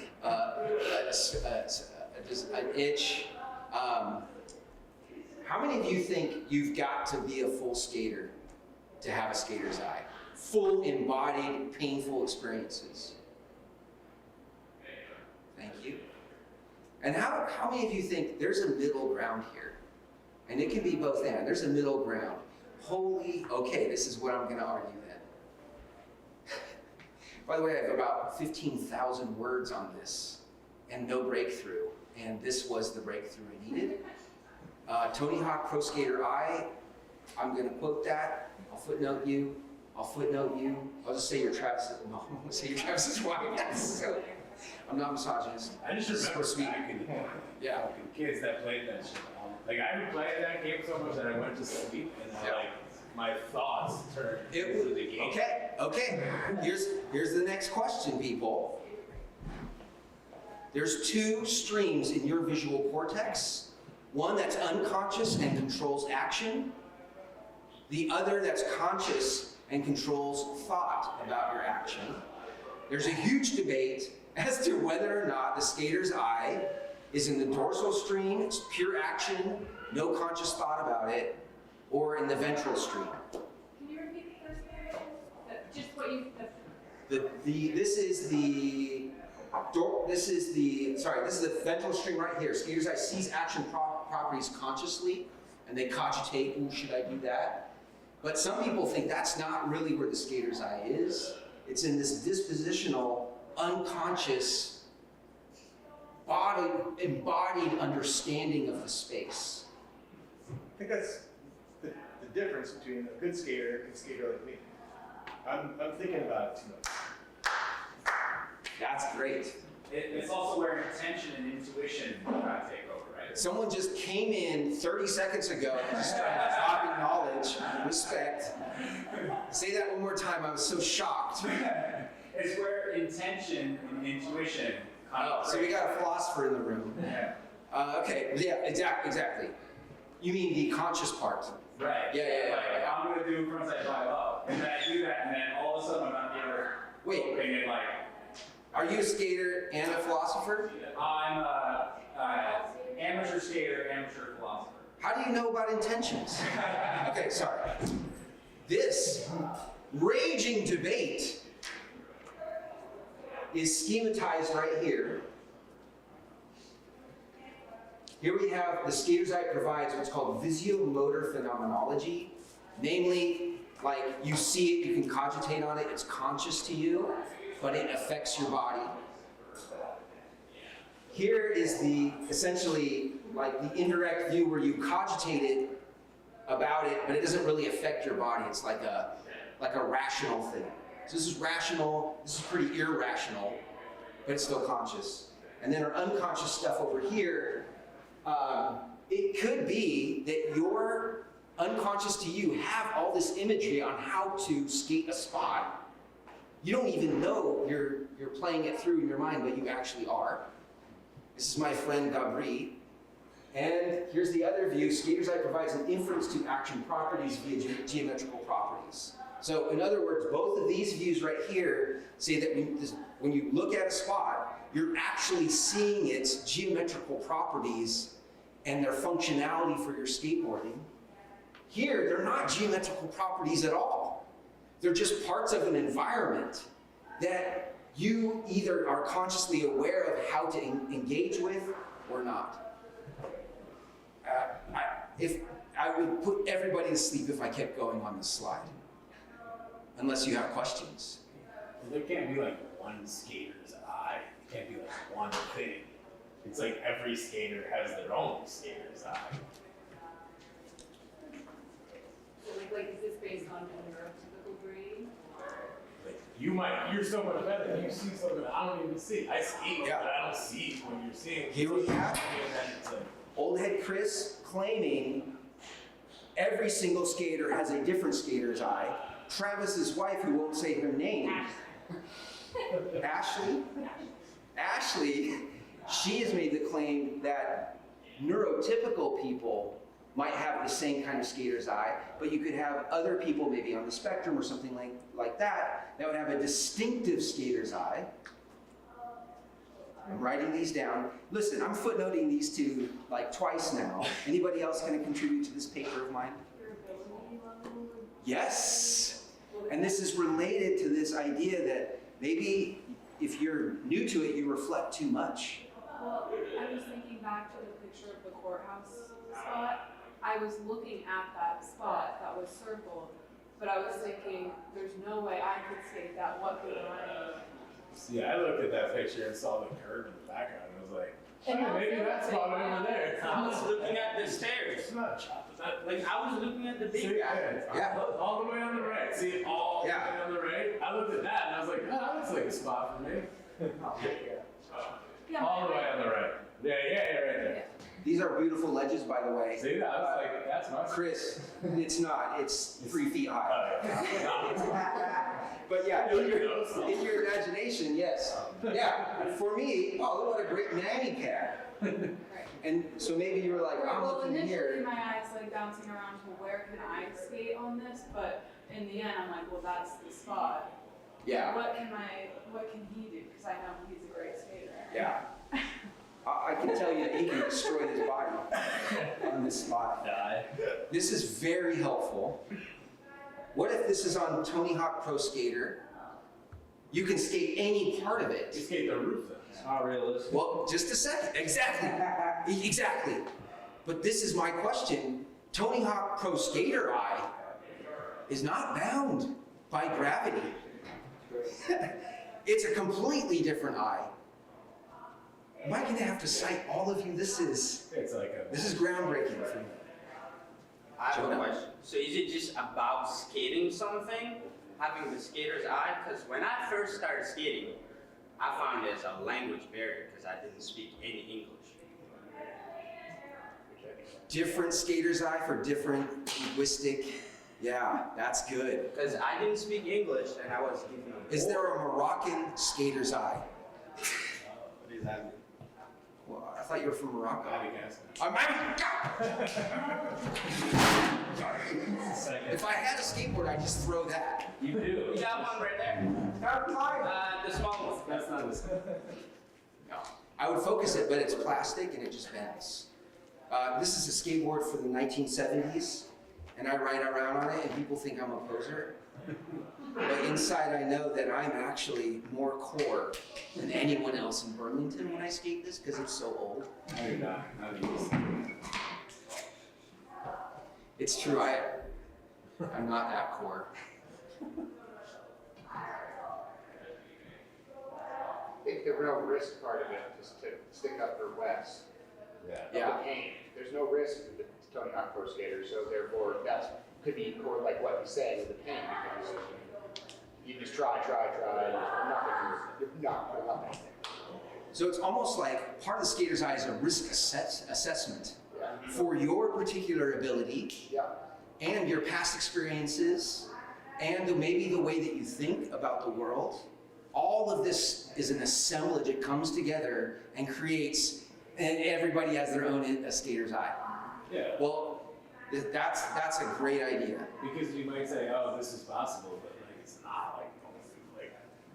itch. How many of you think you've got to be a full skater to have a skater's eye? Full embodied, painful experiences. Thank you. And how many of you think there's a middle ground here? And it can be both and. There's a middle ground. Okay, this is what I'm going to argue then. By the way, I have about 15,000 words on this and no breakthrough. And this was the breakthrough I needed. Tony Hawk Pro Skater Eye, I'm going to quote that. I'll footnote you. I'll just say you're Travis's. No, I'm going to say you're Travis's wife. So, I'm not misogynist.
I just
This is
remember
supposed to be-
back in
Yeah.
fucking kids that played that shit. Like I would play that game so much that I went to sleep and my thoughts turned into the game.
Okay. Here's the next question, people. There's two streams in your visual cortex. One that's unconscious and controls action. The other that's conscious and controls thought about your action. There's a huge debate as to whether or not the skater's eye is in the dorsal stream, it's pure action, no conscious thought about it, or in the ventral stream.
Can you repeat the first part? Just what you.
This is the ventral stream right here. Skater's eye sees action properties consciously, and they cogitate, ooh, should I do that? But some people think that's not really where the skater's eye is. It's in this dispositional, unconscious, embodied understanding of the space.
I think that's the difference between a good skater and a skater like me. I'm thinking about it too much.
That's great.
It's also where intention and intuition kind of take over, right?
Someone just came in 30 seconds ago and just started dropping knowledge, respect. Say that one more time, I was so shocked.
It's where intention and intuition kind of
So we got a philosopher in the room. Okay, yeah, exactly. You mean the conscious part?
Right.
Yeah.
Like, I'm going to do frontside drive up, and then I do that, and then all of a sudden I'm not the other.
Wait.
And like,
are you a skater and a philosopher?
I'm amateur skater, amateur philosopher.
How do you know about intentions? Okay, sorry. This raging debate is schematized right here. Here we have the skater's eye provides what's called visuomotor phenomenology. Namely, like you see it, you can cogitate on it, it's conscious to you, but it affects your body. Here is the, essentially, like the indirect view where you cogitated about it, but it doesn't really affect your body. It's like a rational thing. So this is rational, this is pretty irrational, but it's still conscious. And then our unconscious stuff over here, it could be that you're unconscious to you have all this imagery on how to skate a spot. You don't even know you're playing it through in your mind, but you actually are. This is my friend Gabri. And here's the other view. Skater's eye provides an inference to action properties via geometrical properties. So in other words, both of these views right here say that when you look at a spot, you're actually seeing its geometrical properties and their functionality for your skateboarding. Here, they're not geometrical properties at all. They're just parts of an environment that you either are consciously aware of how to engage with or not. I would put everybody to sleep if I kept going on this slide, unless you have questions.
There can't be like one skater's eye. It can't be like one thing. It's like every skater has their own skater's eye.
So like is this based on a neurotypical brain?
Like you're so much better. You see something I don't even see. I skate, but I don't see when you're seeing.
Here we have
it's like,
Old Head Chris claiming every single skater has a different skater's eye. Travis's wife, who won't say her name, Ashley, she has made the claim that neurotypical people might have the same kind of skater's eye, but you could have other people maybe on the spectrum or something like that would have a distinctive skater's eye. I'm writing these down. Listen, I'm footnoting these two like twice now. Anybody else going to contribute to this paper of mine? Yes. And this is related to this idea that maybe if you're new to it, you reflect too much.
Well, I was thinking back to the picture of the courthouse spot. I was looking at that spot that was circled, but I was thinking, there's no way I could skate that. What could I?
see, I looked at that picture and saw the curve in the background. And I was like,
And
hey, maybe that's spot over there.
I was looking at the stairs.
It's not chopped.
Like I was looking at the big
See,
guy.
Yeah.
All the way on the right. See, all the
Yeah.
way on the right. I looked at that and I was like, oh, that looks like a spot for me.
Yeah,
All the way on the right. Yeah, right there.
These are beautiful ledges, by the way.
See, that was like, that's my
Chris, it's not. It's 3 feet high.
Oh,
But yeah, in your imagination, yes. Yeah, for me, oh, what a great nanny cat. And so maybe you were like, I'm
well,
looking
initially
here.
my eyes like bouncing around to where can I skate on this, but
in the end, I'm like, well, that's the spot.
Yeah.
What can he do? Because I know he's a great skater.
Yeah. I can tell you that he can destroy his body on this spot.
Die.
This is very helpful. What if this is on Tony Hawk Pro Skater? You can skate any part of it.
You skate the roof then.
It's not realistic.
Well, just a second. Exactly. Exactly. But this is my question. Tony Hawk Pro Skater eye is not bound by gravity. It's a completely different eye. Am I gonna have to cite all of you? This is groundbreaking for me.
I have a question. So is it just about skating something, having the skater's eye? Because when I first started skating, I found there's a language barrier because I didn't speak any English.
Different skater's eye for different linguistic. Yeah, that's good.
Because I didn't speak English and I was given a
Is there a Moroccan skater's eye?
What does that mean?
Well, I thought you were from Morocco.
I guess.
Sorry. If I had a skateboard, I'd just throw that.
You do.
You got one right there. The small one.
That's not this.
No. I would focus it, but it's plastic and it just bends. This is a skateboard from the 1970s, and I ride around on it, and people think I'm a poser. But inside, I know that I'm actually more core than anyone else in Burlington when I skate this, because it's so old.
No, you're not. Not easy.
It's true, I'm not that core.
I think the real risk part of it is to stick up for Wes.
Yeah.
The pain. There's no risk to the Tony Hawk Pro Skater, so therefore that could be core like what you said with the pain, because you just try, and you're not putting up anything.
So it's almost like part of the skater's eye is a risk assessment for your particular ability and your past experiences and maybe the way that you think about the world. All of this is an assemblage. It comes together and creates, and everybody has their own skater's eye.
Yeah.
Well, that's a great idea.
Because you might say, oh, this is possible, but like it's not like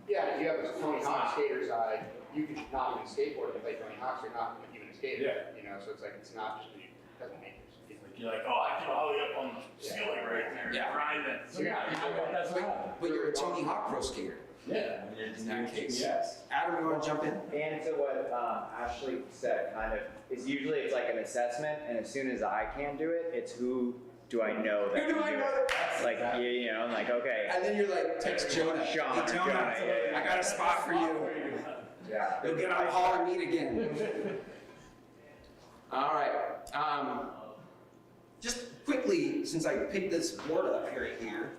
Yeah, if you have a Tony Hawk skater's eye, you can not even skateboard and play Tony Hawks, you're not even a skater.
Yeah.
You know, so it's like it's not just it doesn't make it.
Like you're like, oh, I can ollie up on the ceiling right there.
Yeah.
Grind it.
So yeah,
that's what
But you're a Tony Hawk Pro Skater.
Yeah.
In that case.
Yes.
Adam, you want to jump in?
And to what Ashley said, kind of, is usually it's like an assessment, and as soon as I can do it, it's who do I know that
Who do
can
I
do
know
it?
that?
Like, you know, I'm like, okay.
And then you're like, text Jonah.
Sean
Hey,
or
Jonah,
Jonah, yeah.
I got a spot for you.
Yeah.
You'll get on Hall and meet again. All right. Just quickly, since I picked this board up right here,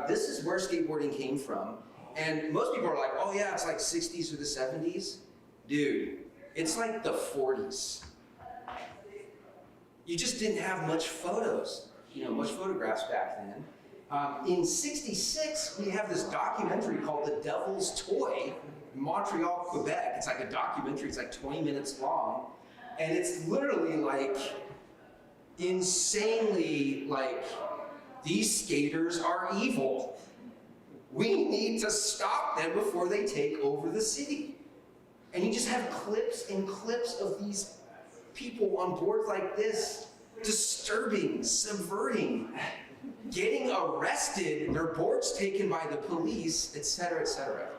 this is where skateboarding came from. And most people are like, oh yeah, it's like 60s or the 70s. Dude, it's like the 40s. You just didn't have much photos, much photographs back then. In '66, we have this documentary called The Devil's Toy in Montreal, Quebec. It's like a documentary, it's like 20 minutes long. And it's literally like, insanely like, these skaters are evil. We need to stop them before they take over the city. And you just have clips and clips of these people on boards like this, disturbing, subverting, getting arrested, their boards taken by the police, etc., etc.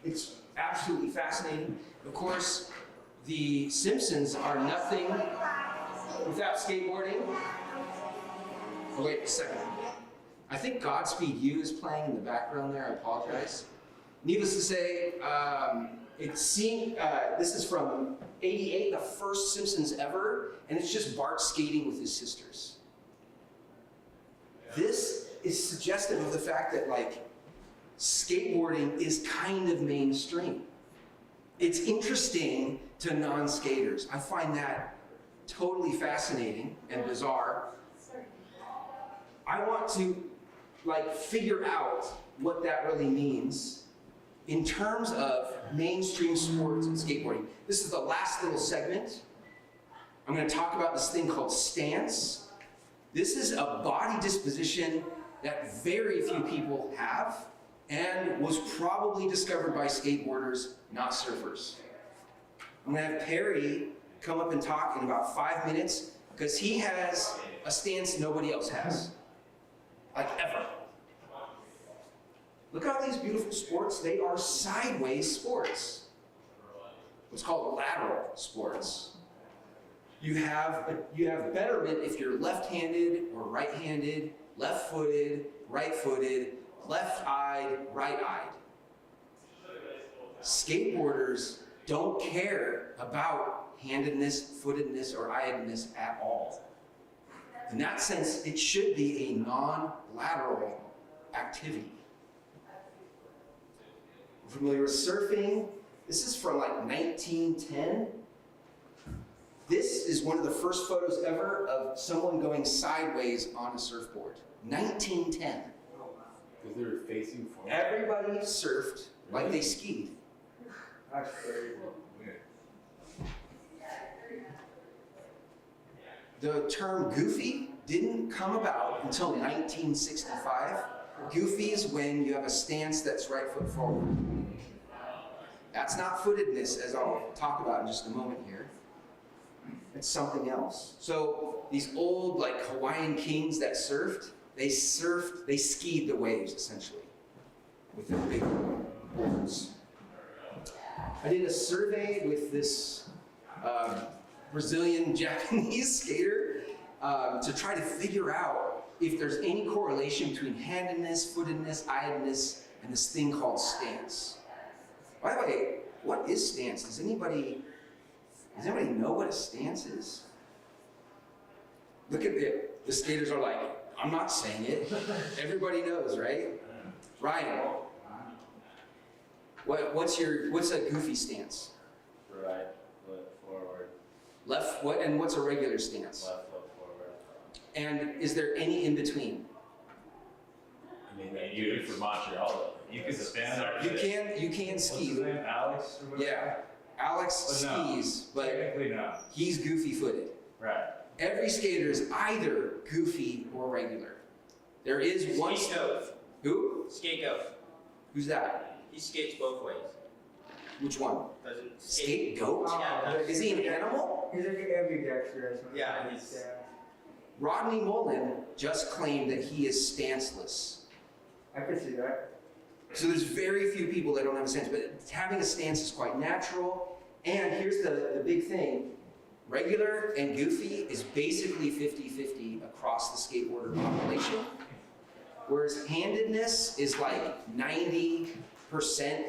It's absolutely fascinating. Of course, the Simpsons are nothing without skateboarding. Oh, wait a second. I think Godspeed You is playing in the background there. I apologize. Needless to say, this is from '88, the first Simpsons ever, and it's just Bart skating with his sisters. This is suggestive of the fact that, like, skateboarding is kind of mainstream. It's interesting to non-skaters. I find that totally fascinating and bizarre. I want to, like, figure out what that really means in terms of mainstream sports and skateboarding. This is the last little segment. I'm going to talk about this thing called stance. This is a body disposition that very few people have and was probably discovered by skateboarders, not surfers. I'm gonna have Perry come up and talk in about 5 minutes because he has a stance nobody else has, like ever. Look at all these beautiful sports. They are sideways sports. What's called lateral sports. You have betterment if you're left-handed or right-handed, left-footed, right-footed, left-eyed, right-eyed. Skateboarders don't care about handedness, footedness, or eyedness at all. In that sense, it should be a non-lateral activity. Familiar with surfing? This is from like 1910. This is one of the first photos ever of someone going sideways on a surfboard. 1910.
Because they were facing forward.
Everybody surfed like they skied.
That's very
The term goofy didn't come about until 1965. Goofy is when you have a stance that's right foot forward. That's not footedness, as I'll talk about in just a moment here. It's something else. So these old like Hawaiian kings that surfed, they skied the waves essentially with their big boards. I did a survey with this Brazilian Japanese skater to try to figure out if there's any correlation between handedness, footedness, eyedness, and this thing called stance. By the way, what is stance? Does anybody know what a stance is? Look at it. The skaters are like, I'm not saying it. Everybody knows, right? Ryan, what's a goofy stance?
Right foot forward.
Left foot, and what's a regular stance?
Left foot forward.
And is there any in between?
I mean, you from Montreal, though. You can stand there.
You can ski.
What's his name? Alex?
Yeah, Alex skis, but
technically no.
he's goofy-footed.
Right.
Every skater is either goofy or regular. There is one.
Skate-goat.
Who?
Skate-goat.
Who's that?
He skates both ways.
Which one?
Doesn't
Skate-goat?
Yeah.
Is he an animal?
He's like ambidextrous.
Yeah, he's.
Rodney Mullen just claimed that he is stanceless.
I could see that.
So there's very few people that don't have a stance, but having a stance is quite natural. And here's the big thing. Regular and goofy is basically 50-50 across the skateboarder population. Whereas handedness is like 90%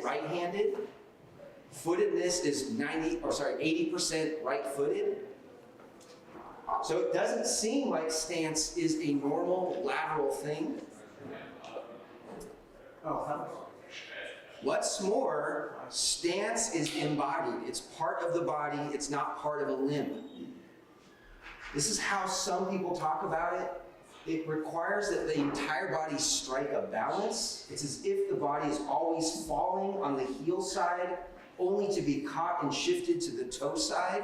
right-handed. Footedness is 80% right-footed. So it doesn't seem like stance is a normal lateral thing. What's more, stance is embodied. It's part of the body, it's not part of a limb. This is how some people talk about it. It requires that the entire body strike a balance. It's as if the body is always falling on the heel side, only to be caught and shifted to the toe side.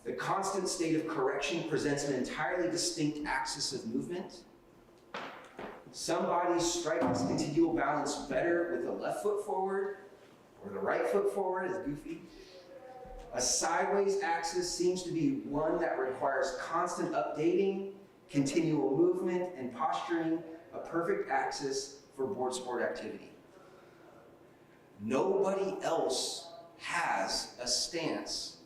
The constant state of correction presents an entirely distinct axis of movement. Some bodies strike this continual balance better with the left foot forward, or the right foot forward is goofy. A sideways axis seems to be one that requires constant updating, continual movement, and posturing, a perfect axis for board sport activity. Nobody else has a stance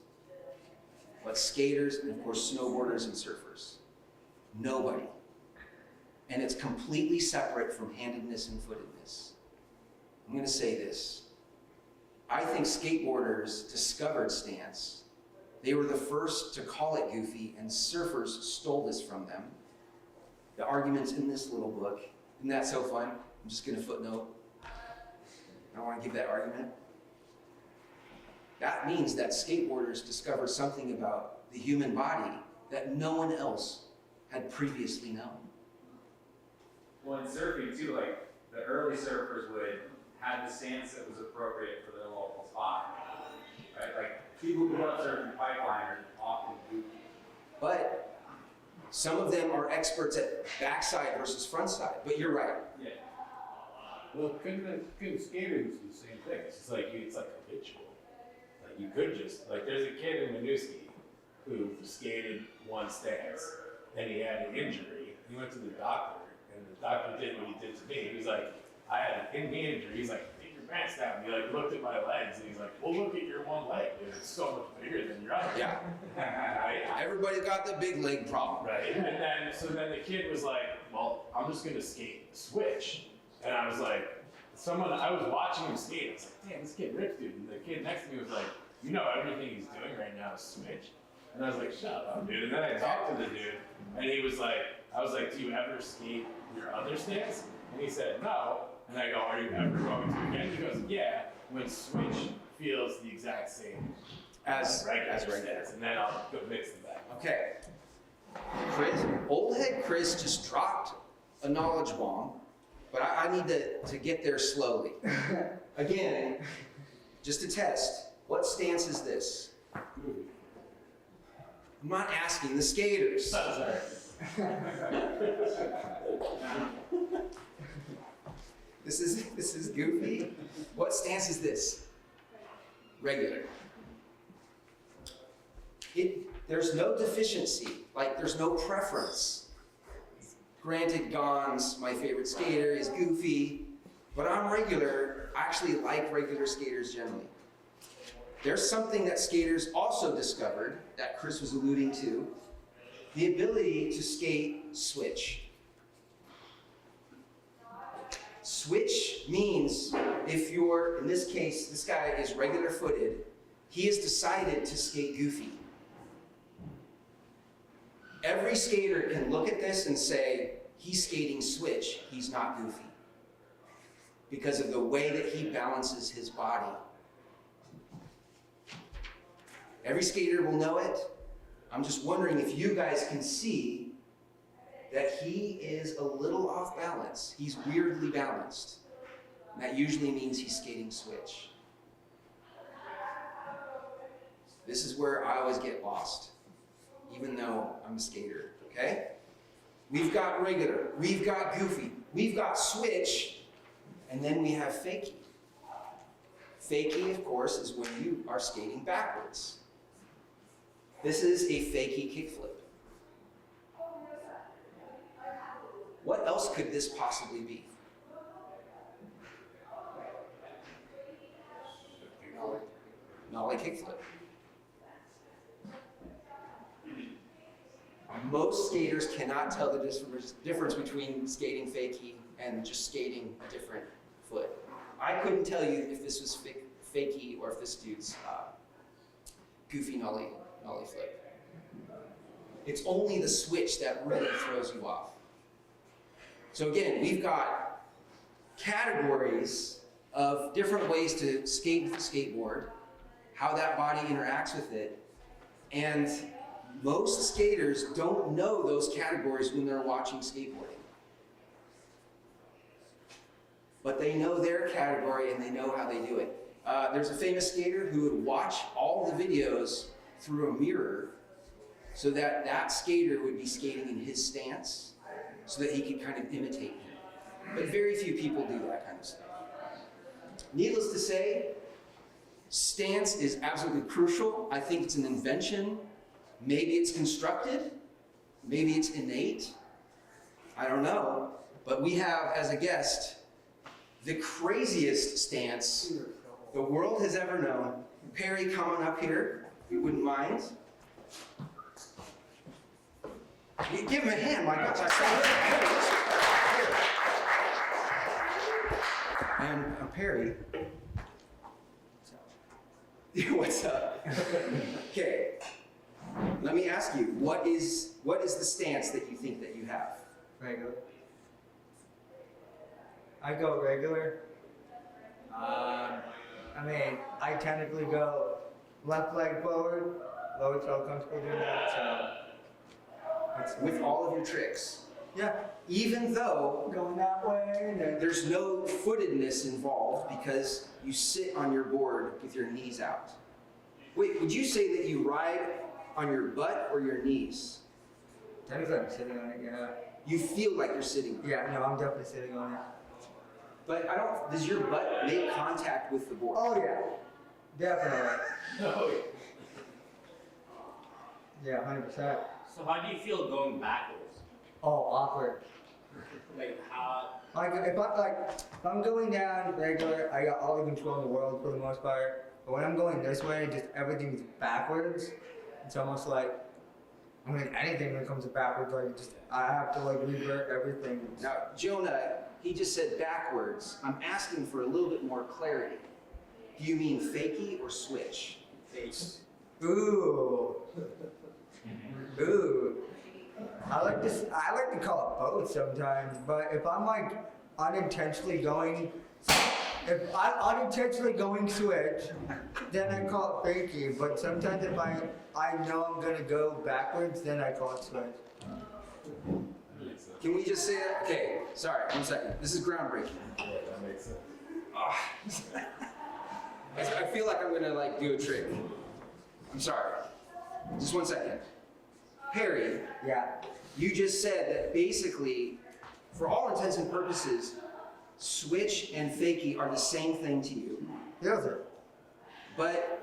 but skaters and, of course, snowboarders and surfers. Nobody. And it's completely separate from handedness and footedness. I'm going to say this. I think skateboarders discovered stance. They were the first to call it goofy, and surfers stole this from them. The argument's in this little book. Isn't that so fun? I'm just going to footnote. I don't want to give that argument. That means that skateboarders discovered something about the human body that no one else had previously known.
Well, in surfing too, like the early surfers would have the stance that was appropriate for their local spot, right? Like people who grew up surfing pipeline are often goofy.
But Some of them are experts at backside versus front side, but you're right.
Yeah. Well, couldn't skating do the same thing? It's just like it's like habitual. Like you could just like there's a kid in Winooski who skated one stance and he had an injury. He went to the doctor and the doctor did what he did to me. He was like, I had an knee injury. He's like, take your pants down. He like looked at my legs and he's like, well, look at your one leg. Dude. It's so much bigger than your other.
Yeah.
Right?
Everybody got the big leg problem.
Right. And then the kid was like, well, I'm just gonna skate switch. And I was like, I was watching him skate. I was like, damn, this kid rips, dude. And the kid next to me was like, you know, everything he's doing right now is switch. And I was like, shut up, dude. And then I talked to the dude, and he was like, I was like, do you ever skate your other stance? And he said, no. And I go, are you ever going to again? He goes, yeah, when switch feels the exact same
As
regular
regular.
stance. And then I'll go mix them back.
Okay. Chris, old head Chris just dropped a knowledge bomb, but I need to get there slowly. Again, just to test, what stance is this? I'm not asking the skaters. This is goofy. What stance is this? Regular. There's no deficiency, like there's no preference. Granted, Gon's my favorite skater, he's goofy, but I'm regular. I actually like regular skaters generally. There's something that skaters also discovered that Chris was alluding to, the ability to skate switch. Switch means if you're, in this case, this guy is regular footed, he has decided to skate goofy. Every skater can look at this and say, he's skating switch, he's not goofy. Because of the way that he balances his body. Every skater will know it. I'm just wondering if you guys can see that he is a little off balance. He's weirdly balanced. And that usually means he's skating switch. This is where I always get lost, even though I'm a skater, okay? We've got regular, we've got goofy, we've got switch, and then we have fakie. Fakie, of course, is when you are skating backwards. This is a fakie kickflip. What else could this possibly be? Nollie kickflip. Most skaters cannot tell the difference between skating fakie and just skating a different foot. I couldn't tell you if this was fakie or if this dude's goofy nollie flip. It's only the switch that really throws you off. So again, we've got categories of different ways to skate with the skateboard, how that body interacts with it, and most skaters don't know those categories when they're watching skateboarding. But they know their category and they know how they do it. There's a famous skater who would watch all the videos through a mirror so that that skater would be skating in his stance so that he could kind of imitate him. But very few people do that kind of stuff. Needless to say, stance is absolutely crucial. I think it's an invention. Maybe it's constructed. Maybe it's innate. I don't know. But we have, as a guest, the craziest stance the world has ever known. Perry, coming up here, if you wouldn't mind. Give him a hand, my gosh. And Perry. What's up? Okay. Let me ask you, what is the stance that you think that you have?
Regular. I go regular. I mean, I technically go left leg forward. Lower so comfortable doing that, so.
With all of your tricks?
Yeah.
Even though
going that way, and then
there's no footedness involved because you sit on your board with your knees out. Wait, would you say that you ride on your butt or your knees?
Technically, I'm sitting on it, yeah.
You feel like you're sitting on it.
Yeah, no, I'm definitely sitting on it.
But does your butt make contact with the board?
Oh, yeah. Definitely.
No.
Yeah, 100%.
So how do you feel going backwards?
Oh, awkward.
Like how?
Like if I'm going down regular, I got all the control in the world for the most part. But when I'm going this way, just everything's backwards. It's almost like, I mean, anything that comes backwards, like I have to like revert everything.
Now, Jonah, he just said backwards. I'm asking for a little bit more clarity. Do you mean fakie or switch?
Face.
Ooh. Ooh. I like to call it both sometimes, but if I'm like unintentionally going switch, then I call it fakie. But sometimes if I know I'm gonna go backwards, then I call it switch.
Can we just say it? Okay, sorry, 1 second. This is groundbreaking.
Yeah, that makes sense.
I feel like I'm gonna like do a trick. I'm sorry. Just 1 second. Perry.
Yeah.
You just said that basically, for all intents and purposes, switch and fakie are the same thing to you.
Yes, sir.
But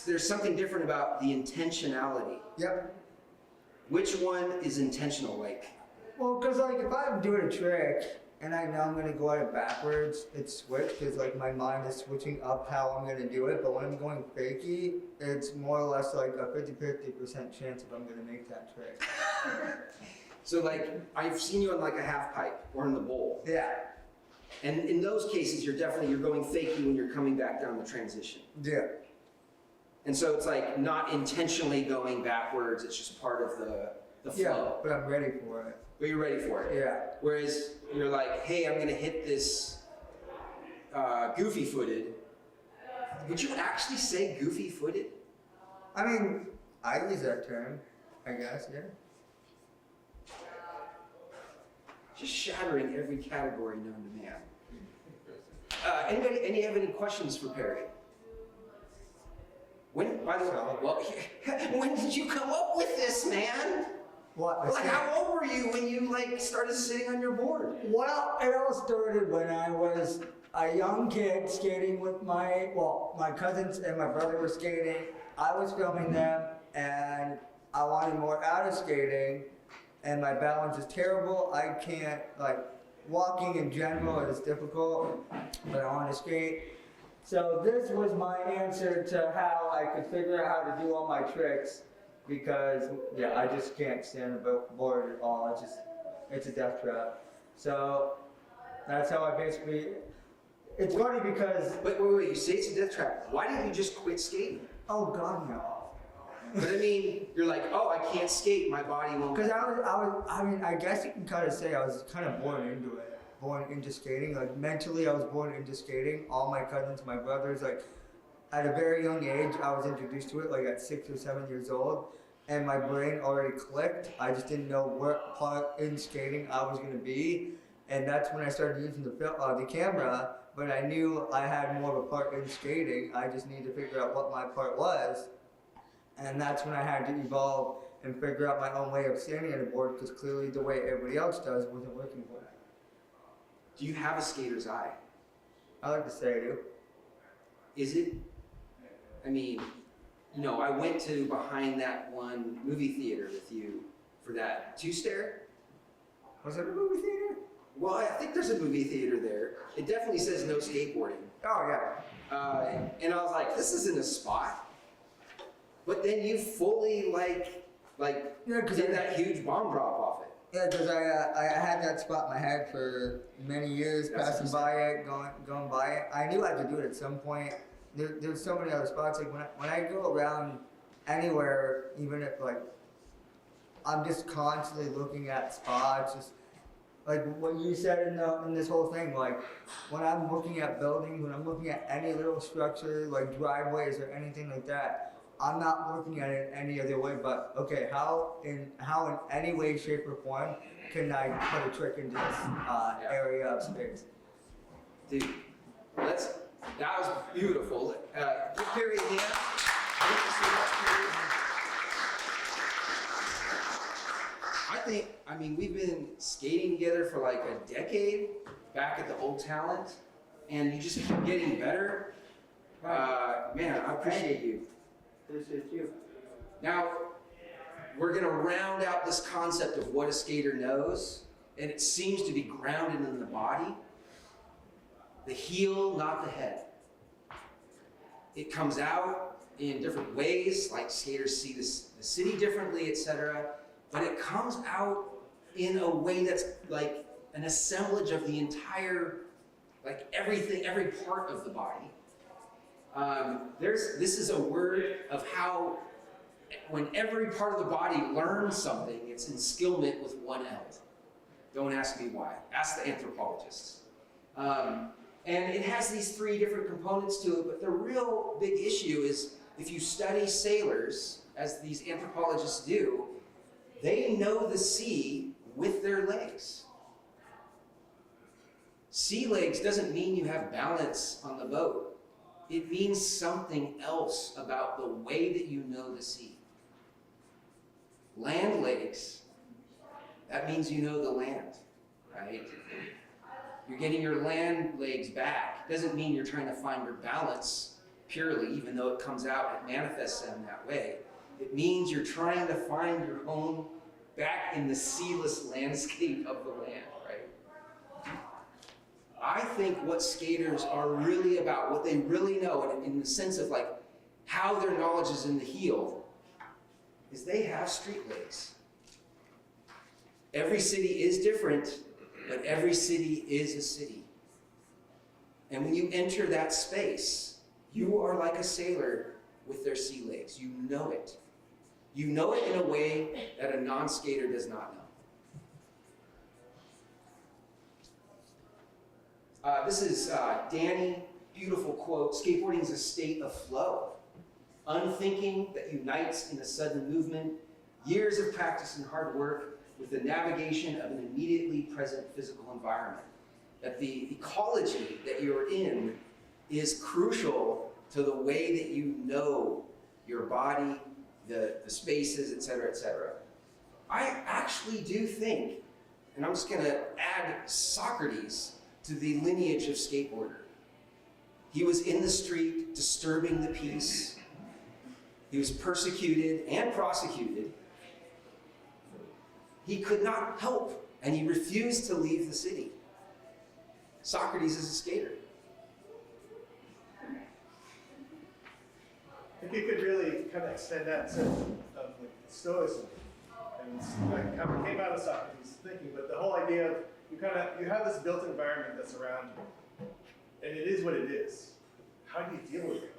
there's something different about the intentionality.
Yep.
Which one is intentional, like?
Well, cause like if I'm doing a trick and I know I'm gonna go at it backwards, it's switch because like my mind is switching up how I'm gonna do it. But when I'm going fakie, it's more or less like a 50% chance if I'm gonna make that trick.
So like, I've seen you on like a half pipe or in the bowl.
Yeah.
And in those cases, you're going fakie when you're coming back down the transition.
Yeah.
And so it's like not intentionally going backwards, it's just part of the flow.
Yeah, but I'm ready for it.
But you're ready for it.
Yeah.
Whereas you're like, hey, I'm gonna hit this goofy footed. Would you actually say goofy footed?
I mean, I use that term, I guess, yeah.
Just shattering every category known to man. Anybody have any questions for Perry? When, by the way, well, when did you come up with this, man?
What?
Like, how old were you when you like started sitting on your board?
Well, it all started when I was a young kid skating with my cousins and my brother were skating. I was filming them and I wanted more out of skating and my balance is terrible. I can't, like, walking in general is difficult, but I want to skate. So this was my answer to how I could figure out how to do all my tricks because, yeah, I just can't stand a board at all. It's a death trap. So that's how I basically, it's funny because...
Wait, you say it's a death trap. Why didn't you just quit skating?
Oh, God, no.
But I mean, you're like, oh, I can't skate, my body won't.
Because I guess you can kind of say I was kind of born into it. Born into skating. Like, mentally, I was born into skating. All my cousins, my brothers, like, at a very young age, I was introduced to it, like, at 6 or 7 years old. And my brain already clicked. I just didn't know what part in skating I was going to be. And that's when I started using the camera. But I knew I had more of a part in skating. I just needed to figure out what my part was. And that's when I had to evolve and figure out my own way of standing on a board because clearly the way everybody else does wasn't working for me.
Do you have a skater's eye?
I like to say I do.
Is it? I mean, you know, I went to behind that one movie theater with you for that two-stare.
Was it a movie theater?
Well, I think there's a movie theater there. It definitely says no skateboarding.
Oh, yeah.
And I was like, this isn't a spot. But then you fully did that huge bomb drop off it.
Yeah, because I had that spot in my head for many years, passing by it, going by it. I knew I could do it at some point. There's so many other spots. Like when I go around anywhere, even if like I'm just constantly looking at spots, just like what you said in this whole thing. Like when I'm looking at buildings, when I'm looking at any little structure, like driveways or anything like that. I'm not looking at it any other way, but okay, how in any way, shape, or form can I put a trick into this area of space?
Dude, that was beautiful. Give Perry a hand. Thank you so much, Perry. I I mean, we've been skating together for like a decade back at the Old Talent, and you just keep getting better. Man, I appreciate you.
Appreciate you.
Now, we're gonna round out this concept of what a skater knows, and it seems to be grounded in the body. The heel, not the head. It comes out in different ways, like skaters see the city differently, etc. But it comes out in a way that's like an assemblage of the entire, like everything, every part of the body. This is a word of how when every part of the body learns something, it's in skillment with one eld. Don't ask me why. Ask the anthropologists. And it has these three different components to it, but the real big issue is if you study sailors, as these anthropologists do, they know the sea with their legs. Sea legs doesn't mean you have balance on the boat. It means something else about the way that you know the sea. Land legs, that means you know the land, right? You're getting your land legs back. Doesn't mean you're trying to find your balance purely, even though it comes out, it manifests in that way. It means you're trying to find your home back in the sealess landscape of the land, right? I think what skaters are really about, what they really know, and in the sense of like how their knowledge is in the heel, is they have street legs. Every city is different, but every city is a city. And when you enter that space, you are like a sailor with their sea legs. You know it. You know it in a way that a non-skater does not know. This is Danny, beautiful quote. Skateboarding is a state of flow. Unthinking that unites in a sudden movement, years of practice and hard work with the navigation of an immediately present physical environment. That the ecology that you're in is crucial to the way that you know your body, the spaces, etc., etc. I actually do think, and I'm just gonna add Socrates to the lineage of skateboarder. He was in the street disturbing the peace. He was persecuted and prosecuted. He could not help, and he refused to leave the city. Socrates is a skater.
I think you could really kind of extend that sense of like stoicism, and it's like kind of came out of Socrates' thinking. But the whole idea of you have this built environment that's around you, and it is what it is. How do you deal with it?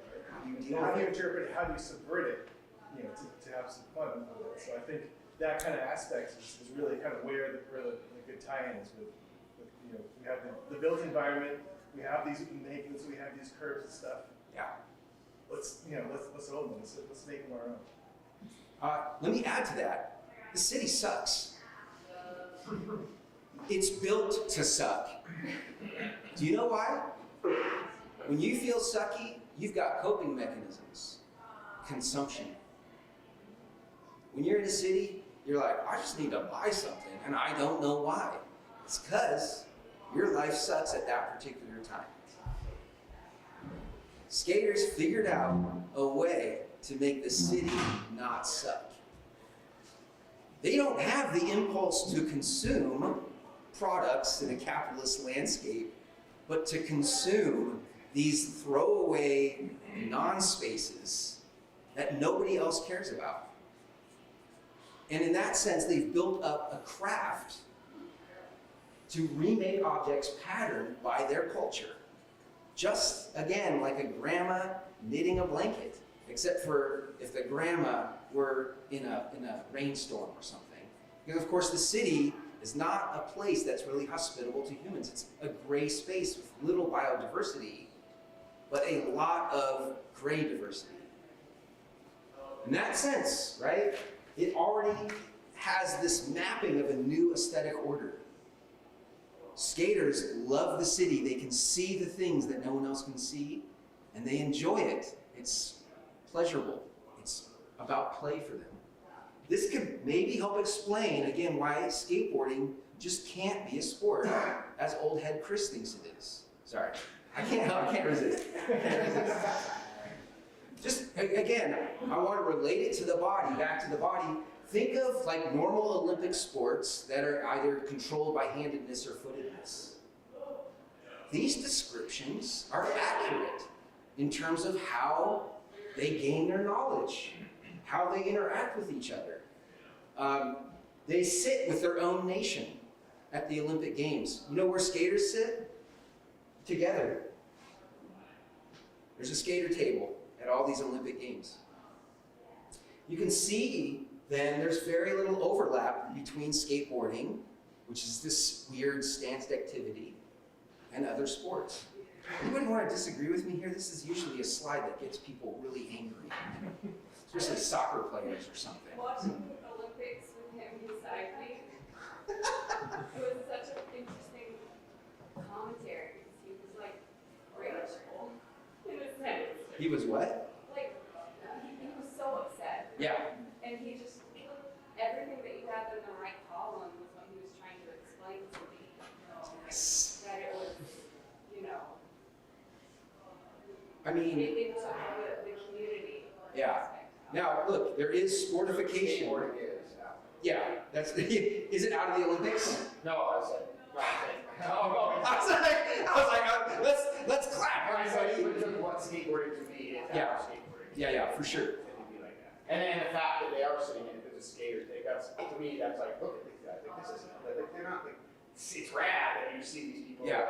Right? How do you interpret it? How do you subvert it? You know, to have some fun with it. So I think that kind of aspect is really kind of where the good tie-in is with you know, we have the built environment, we have these neighborhoods, we have these curves and stuff.
Yeah.
Let's own them. Let's make them our own.
Let me add to that. The city sucks. It's built to suck. Do you know why? When you feel sucky, you've got coping mechanisms. Consumption. When you're in a city, you're like, I just need to buy something, and I don't know why. It's because your life sucks at that particular time. Skaters figured out a way to make the city not suck. They don't have the impulse to consume products in a capitalist landscape, but to consume these throwaway non-spaces that nobody else cares about. And in that sense, they've built up a craft to remake objects patterned by their culture. Just, again, like a grandma knitting a blanket, except for if the grandma were in a rainstorm or something. Because of course the city is not a place that's really hospitable to humans. It's a gray space with little biodiversity, but a lot of gray diversity. In that sense, right, it already has this mapping of a new aesthetic order. Skaters love the city. They can see the things that no one else can see, and they enjoy it. It's pleasurable. It's about play for them. this could maybe help explain, again, why skateboarding just can't be a sport, as old head Chris thinks it is. Sorry, I can't resist. Just, again, I want to relate it to the body, back to the body. Think of like normal Olympic sports that are either controlled by handedness or footedness. These descriptions are accurate in terms of how they gain their knowledge, how they interact with each other. They sit with their own nation at the Olympic Games. You know where skaters sit? Together. There's a skater table at all these Olympic Games. You can see then there's very little overlap between skateboarding, which is this weird stanced activity, and other sports. Anybody want to disagree with me here? This is usually a slide that gets people really angry, especially soccer players or something.
Watching Olympics with him cycling, it was such an interesting commentary because he was like rageful in a sense.
He was what?
Like, he was so upset.
Yeah.
And he just, everything that you have in the right column was what he was trying to explain to me.
Yes.
That it was, you know,
I mean,
it took the community.
yeah. Now, look, there is sportification. Yeah, that's, is it out of the Olympics?
No, I said.
I was like, let's clap, everybody.
What skateboarding to me is
Yeah.
skateboarding.
Yeah, for sure.
And the fact that they are sitting in it as a skater thing, that's, to me, that's like, look at these guys, like, this isn't, like, they're not, like, it's rad that you see these people,
Yeah.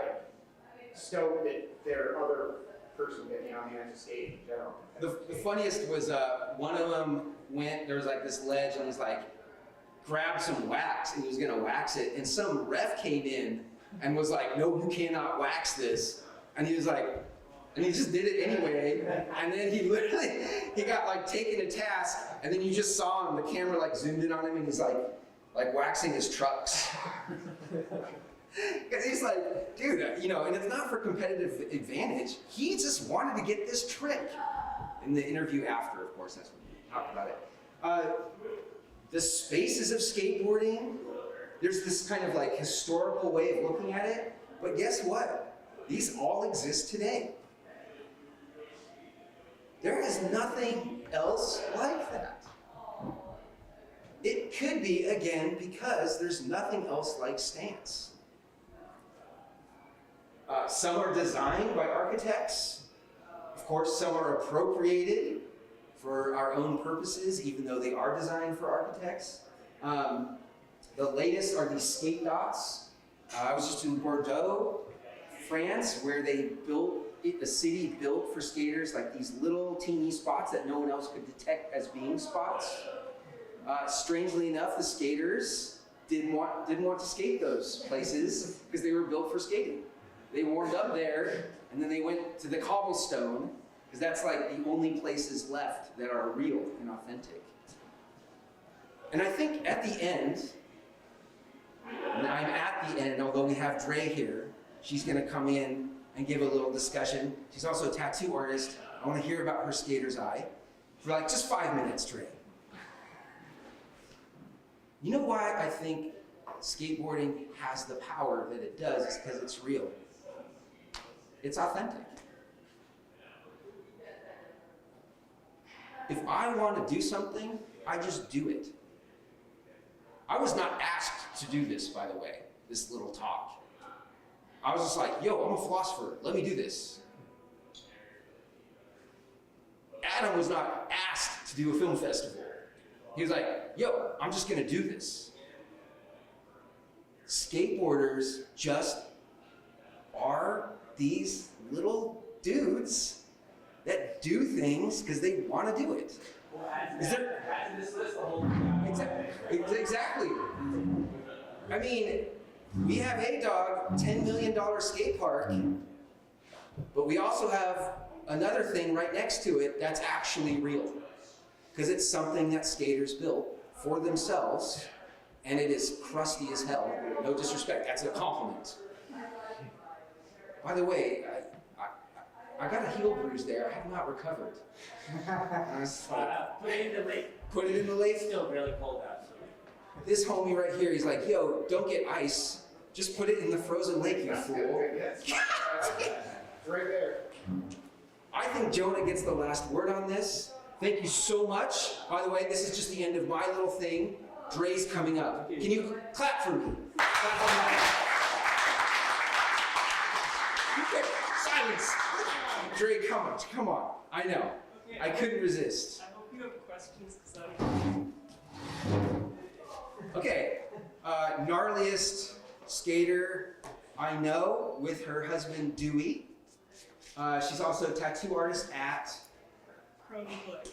like, stoked that their other person getting on the end of skate in general.
The funniest was one of them went, there was like this ledge, and he's like, grabbed some wax, and he was gonna wax it, and some ref came in and was like, no, you cannot wax this. And he was like, and he just did it anyway, and then he got like taken to task, and then you just saw him, the camera like zoomed in on him, and he's like waxing his trucks. Because he's like, dude, you know, and it's not for competitive advantage. He just wanted to get this trick. In the interview after, of course, that's when we talked about it. The spaces of skateboarding, there's this kind of like historical way of looking at it, but guess what? These all exist today. There is nothing else like that. It could be, again, because there's nothing else like stance. Some are designed by architects. Of course, some are appropriated for our own purposes, even though they are designed for architects. The latest are these skate dots. I was just in Bordeaux, France, where they built, the city built for skaters like these little teeny spots that no one else could detect as being spots. Strangely enough, the skaters didn't want to skate those places because they were built for skating. They warmed up there, and then they went to the cobblestone, because that's like the only places left that are real and authentic. And I think at the end, and I'm at the end, although we have Dre here, she's gonna come in and give a little discussion. She's also a tattoo artist. I wanna hear about her skater's eye for like just 5 minutes, Dre. You know why I think skateboarding has the power that it does is because it's real. It's authentic. If I want to do something, I just do it. I was not asked to do this, by the way, this little talk. I was just like, yo, I'm a philosopher, let me do this. Adam was not asked to do a film festival. He was like, yo, I'm just gonna do this. Skateboarders just are these little dudes that do things because they want to do it. Exactly. I mean, we have A-Dog, $10 million skate park, but we also have another thing right next to it that's actually real. Because it's something that skaters built for themselves, and it is crusty as hell. No disrespect, that's a compliment. By the way, I got a heel bruise there. I have not recovered. I was like,
Put it in the lake.
put it in the lake.
It's still really cold out.
This homie right here, he's like, yo, don't get ice. Just put it in the frozen lake, you fool.
Yes. Right there.
I think Jonah gets the last word on this. Thank you so much. By the way, this is just the end of my little thing. Dre's coming up. Can you clap for me? Silence. Dre, come on. I know.
Okay,
I couldn't resist.
I hope you have questions because I don't.
Okay, gnarliest skater I know with her husband Dewey. She's also a tattoo artist at
Crone Collective.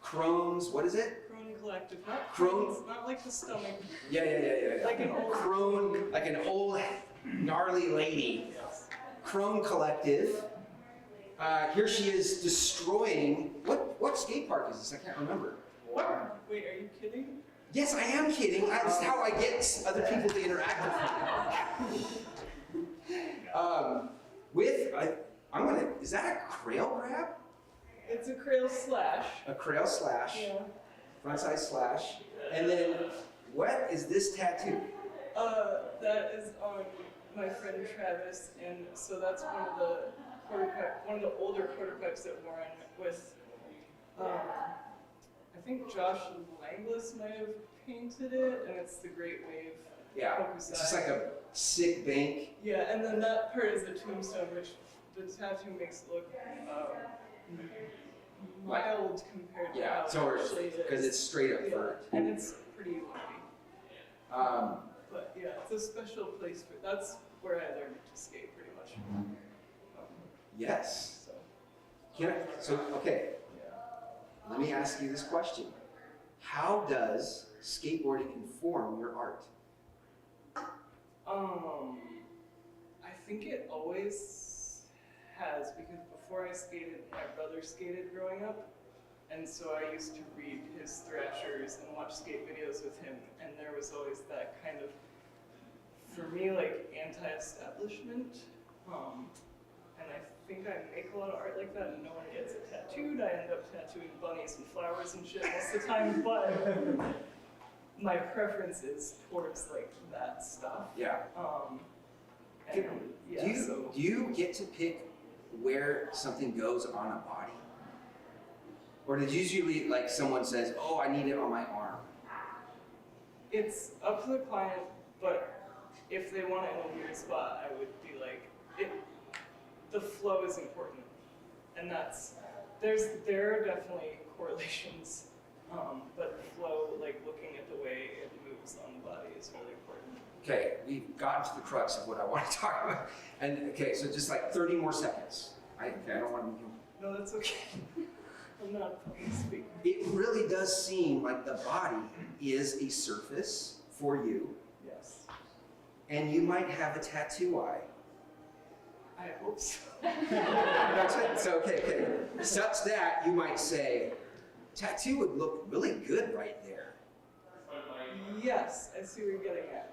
Crohn's, what is it?
Crone Collective. Not
Crone-
Crohn's, not like the stomach.
Yeah.
Like an old.
Crone, like an old gnarly lady.
Yes.
Crone Collective. Here she is destroying, what skate park is this? I can't remember.
What? Wait, are you kidding?
Yes, I am kidding. That's how I get other people to interact with me. Is that a crail grab?
It's a crail slash.
A crail slash,
Yeah.
frontside slash. And then, what is this tattoo?
That is on my friend Travis, and so that's one of the older quarter pipes that Warren with, I think Josh Langlis might have painted it, and it's the Great Wave.
Yeah,
Hokusai.
it's just like a sick bank.
Yeah, and then that part is the tombstone, which the tattoo makes look mild compared to
Yeah,
how
so
it actually is.
because it's straight up
Yeah,
vert.
and it's pretty lumpy. But yeah, it's a special place for. That's where I learned to skate, pretty much.
Yes.
So
Okay,
yeah.
let me ask you this question. How does skateboarding inform your art?
I think it always has, because before I skated, my brother skated growing up, and so I used to read his thrashers and watch skate videos with him, and there was always that kind of, for me, like anti-establishment. And I think I make a lot of art like that, and no one gets it tattooed. I end up tattooing bunnies and flowers and shit most of the time, but my preference is towards like that stuff.
Yeah.
And, yeah,
Do you get to pick where something goes on a body? Or did usually like someone says, oh, I need it on my arm?
It's up to the client, but if they want it in a weird spot, I would be like, the flow is important. And there are definitely correlations, but the flow, like looking at the way it moves on the body is really important.
Okay, we've gotten to the crux of what I want to talk about. And okay, so just like 30 more seconds. I don't want to.
No, that's okay. I'm not a public speaker.
It really does seem like the body is a surface for you.
Yes.
And you might have a tattoo eye.
I hope so.
So, okay. Such that you might say, tattoo would look really good right there.
Yes, I see what you're getting at.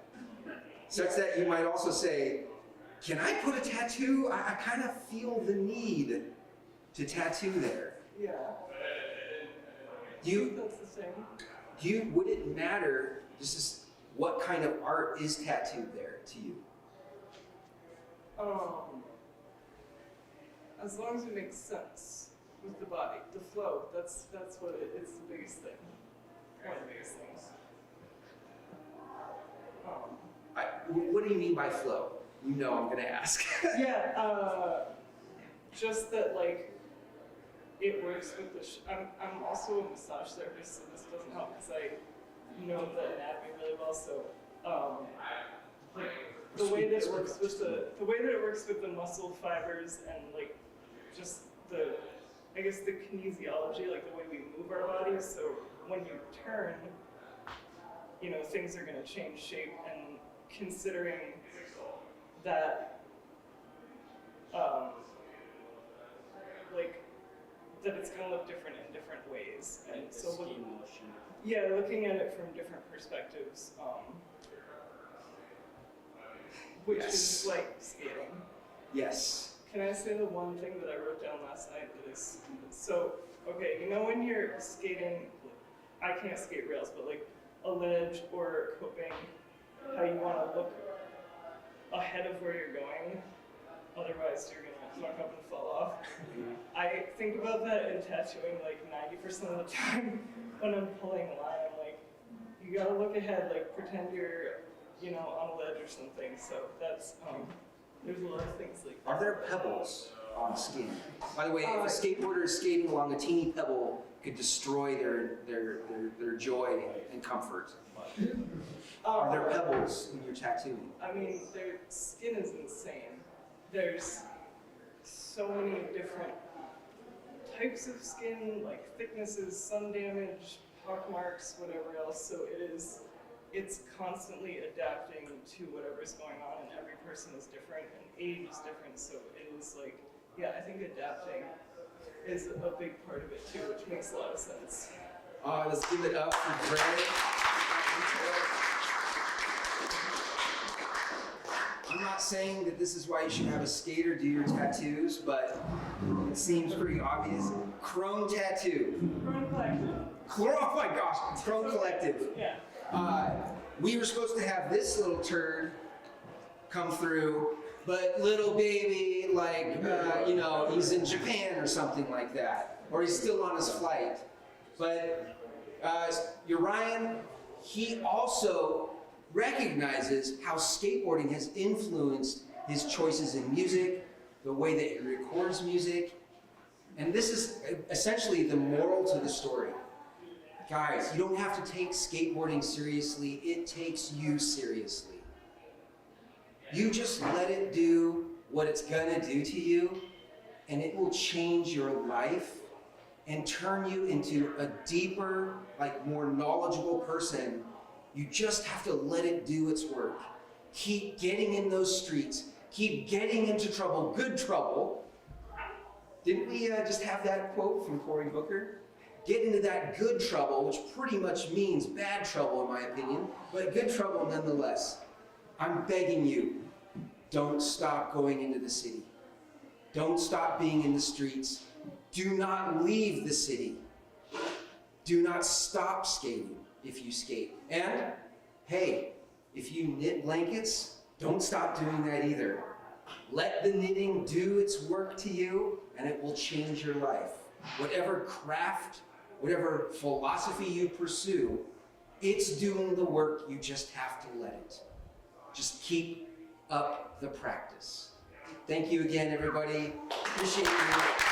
Such that you might also say, can I put a tattoo? I kind of feel the need to tattoo there.
Yeah.
Do you,
That's the same.
would it matter, this is, what kind of art is tattooed there to you?
As long as it makes sense with the body, the flow, that's what it's the biggest thing. One of the biggest things.
What do you mean by flow? You know I'm gonna ask.
Yeah, just that like, it works with the, I'm also a massage therapist, so this doesn't help because I know the anatomy really well, so, like, the way that it works with the muscle fibers and like, just I guess the kinesiology, like the way we move our bodies, so when you turn, things are gonna change shape, and considering that, that it's gonna look different in different ways, and so looking at it from different perspectives, which
Yes.
is like skating.
Yes.
Can I say the one thing that I wrote down last night that is, so, okay, you know when you're skating, I can't skate rails, but like a ledge or coping, how you want to look ahead of where you're going, otherwise you're going to fuck up and fall off. I think about that in tattooing like 90% of the time when I'm pulling a line. I'm like, you gotta look ahead, like pretend you're, you know, on a ledge or something. So that's, there's a lot of things like that.
Are there pebbles on skin? By the way, if a skateboarder is skating along a teeny pebble, could destroy their joy and comfort. Are there pebbles in your tattooing?
I mean, their skin is insane. There's so many different types of skin, like thicknesses, sun damage, pock marks, whatever else. So it's constantly adapting to whatever's going on, and every person is different, and age is different. So it is like, yeah, I think adapting is a big part of it too, which makes a lot of sense.
Let's give it up for Brandon. I'm not saying that this is why you should have a skater do your tattoos, but it seems pretty obvious. Chrome tattoo.
Chrome Collective.
Oh my gosh, Chrome Collective.
Yeah.
We were supposed to have this little turd come through, but little baby, like, you know, he's in Japan or something like that, or he's still on his flight. But Urian, he also recognizes how skateboarding has influenced his choices in music, the way that he records music, and this is essentially the moral to the story. Guys, you don't have to take skateboarding seriously, it takes you seriously. You just let it do what it's gonna do to you, and it will change your life and turn you into a deeper, like more knowledgeable person. You just have to let it do its work. Keep getting in those streets, keep getting into trouble, good trouble. Didn't we just have that quote from Cory Booker? Get into that good trouble, which pretty much means bad trouble in my opinion, but good trouble nonetheless. I'm begging you, don't stop going into the city. Don't stop being in the streets. Do not leave the city. Do not stop skating if you skate. And, hey, if you knit blankets, don't stop doing that either. Let the knitting do its work to you, and it will change your life. Whatever craft, whatever philosophy you pursue, it's doing the work, you just have to let it. Just keep up the practice. Thank you again, everybody. Appreciate you.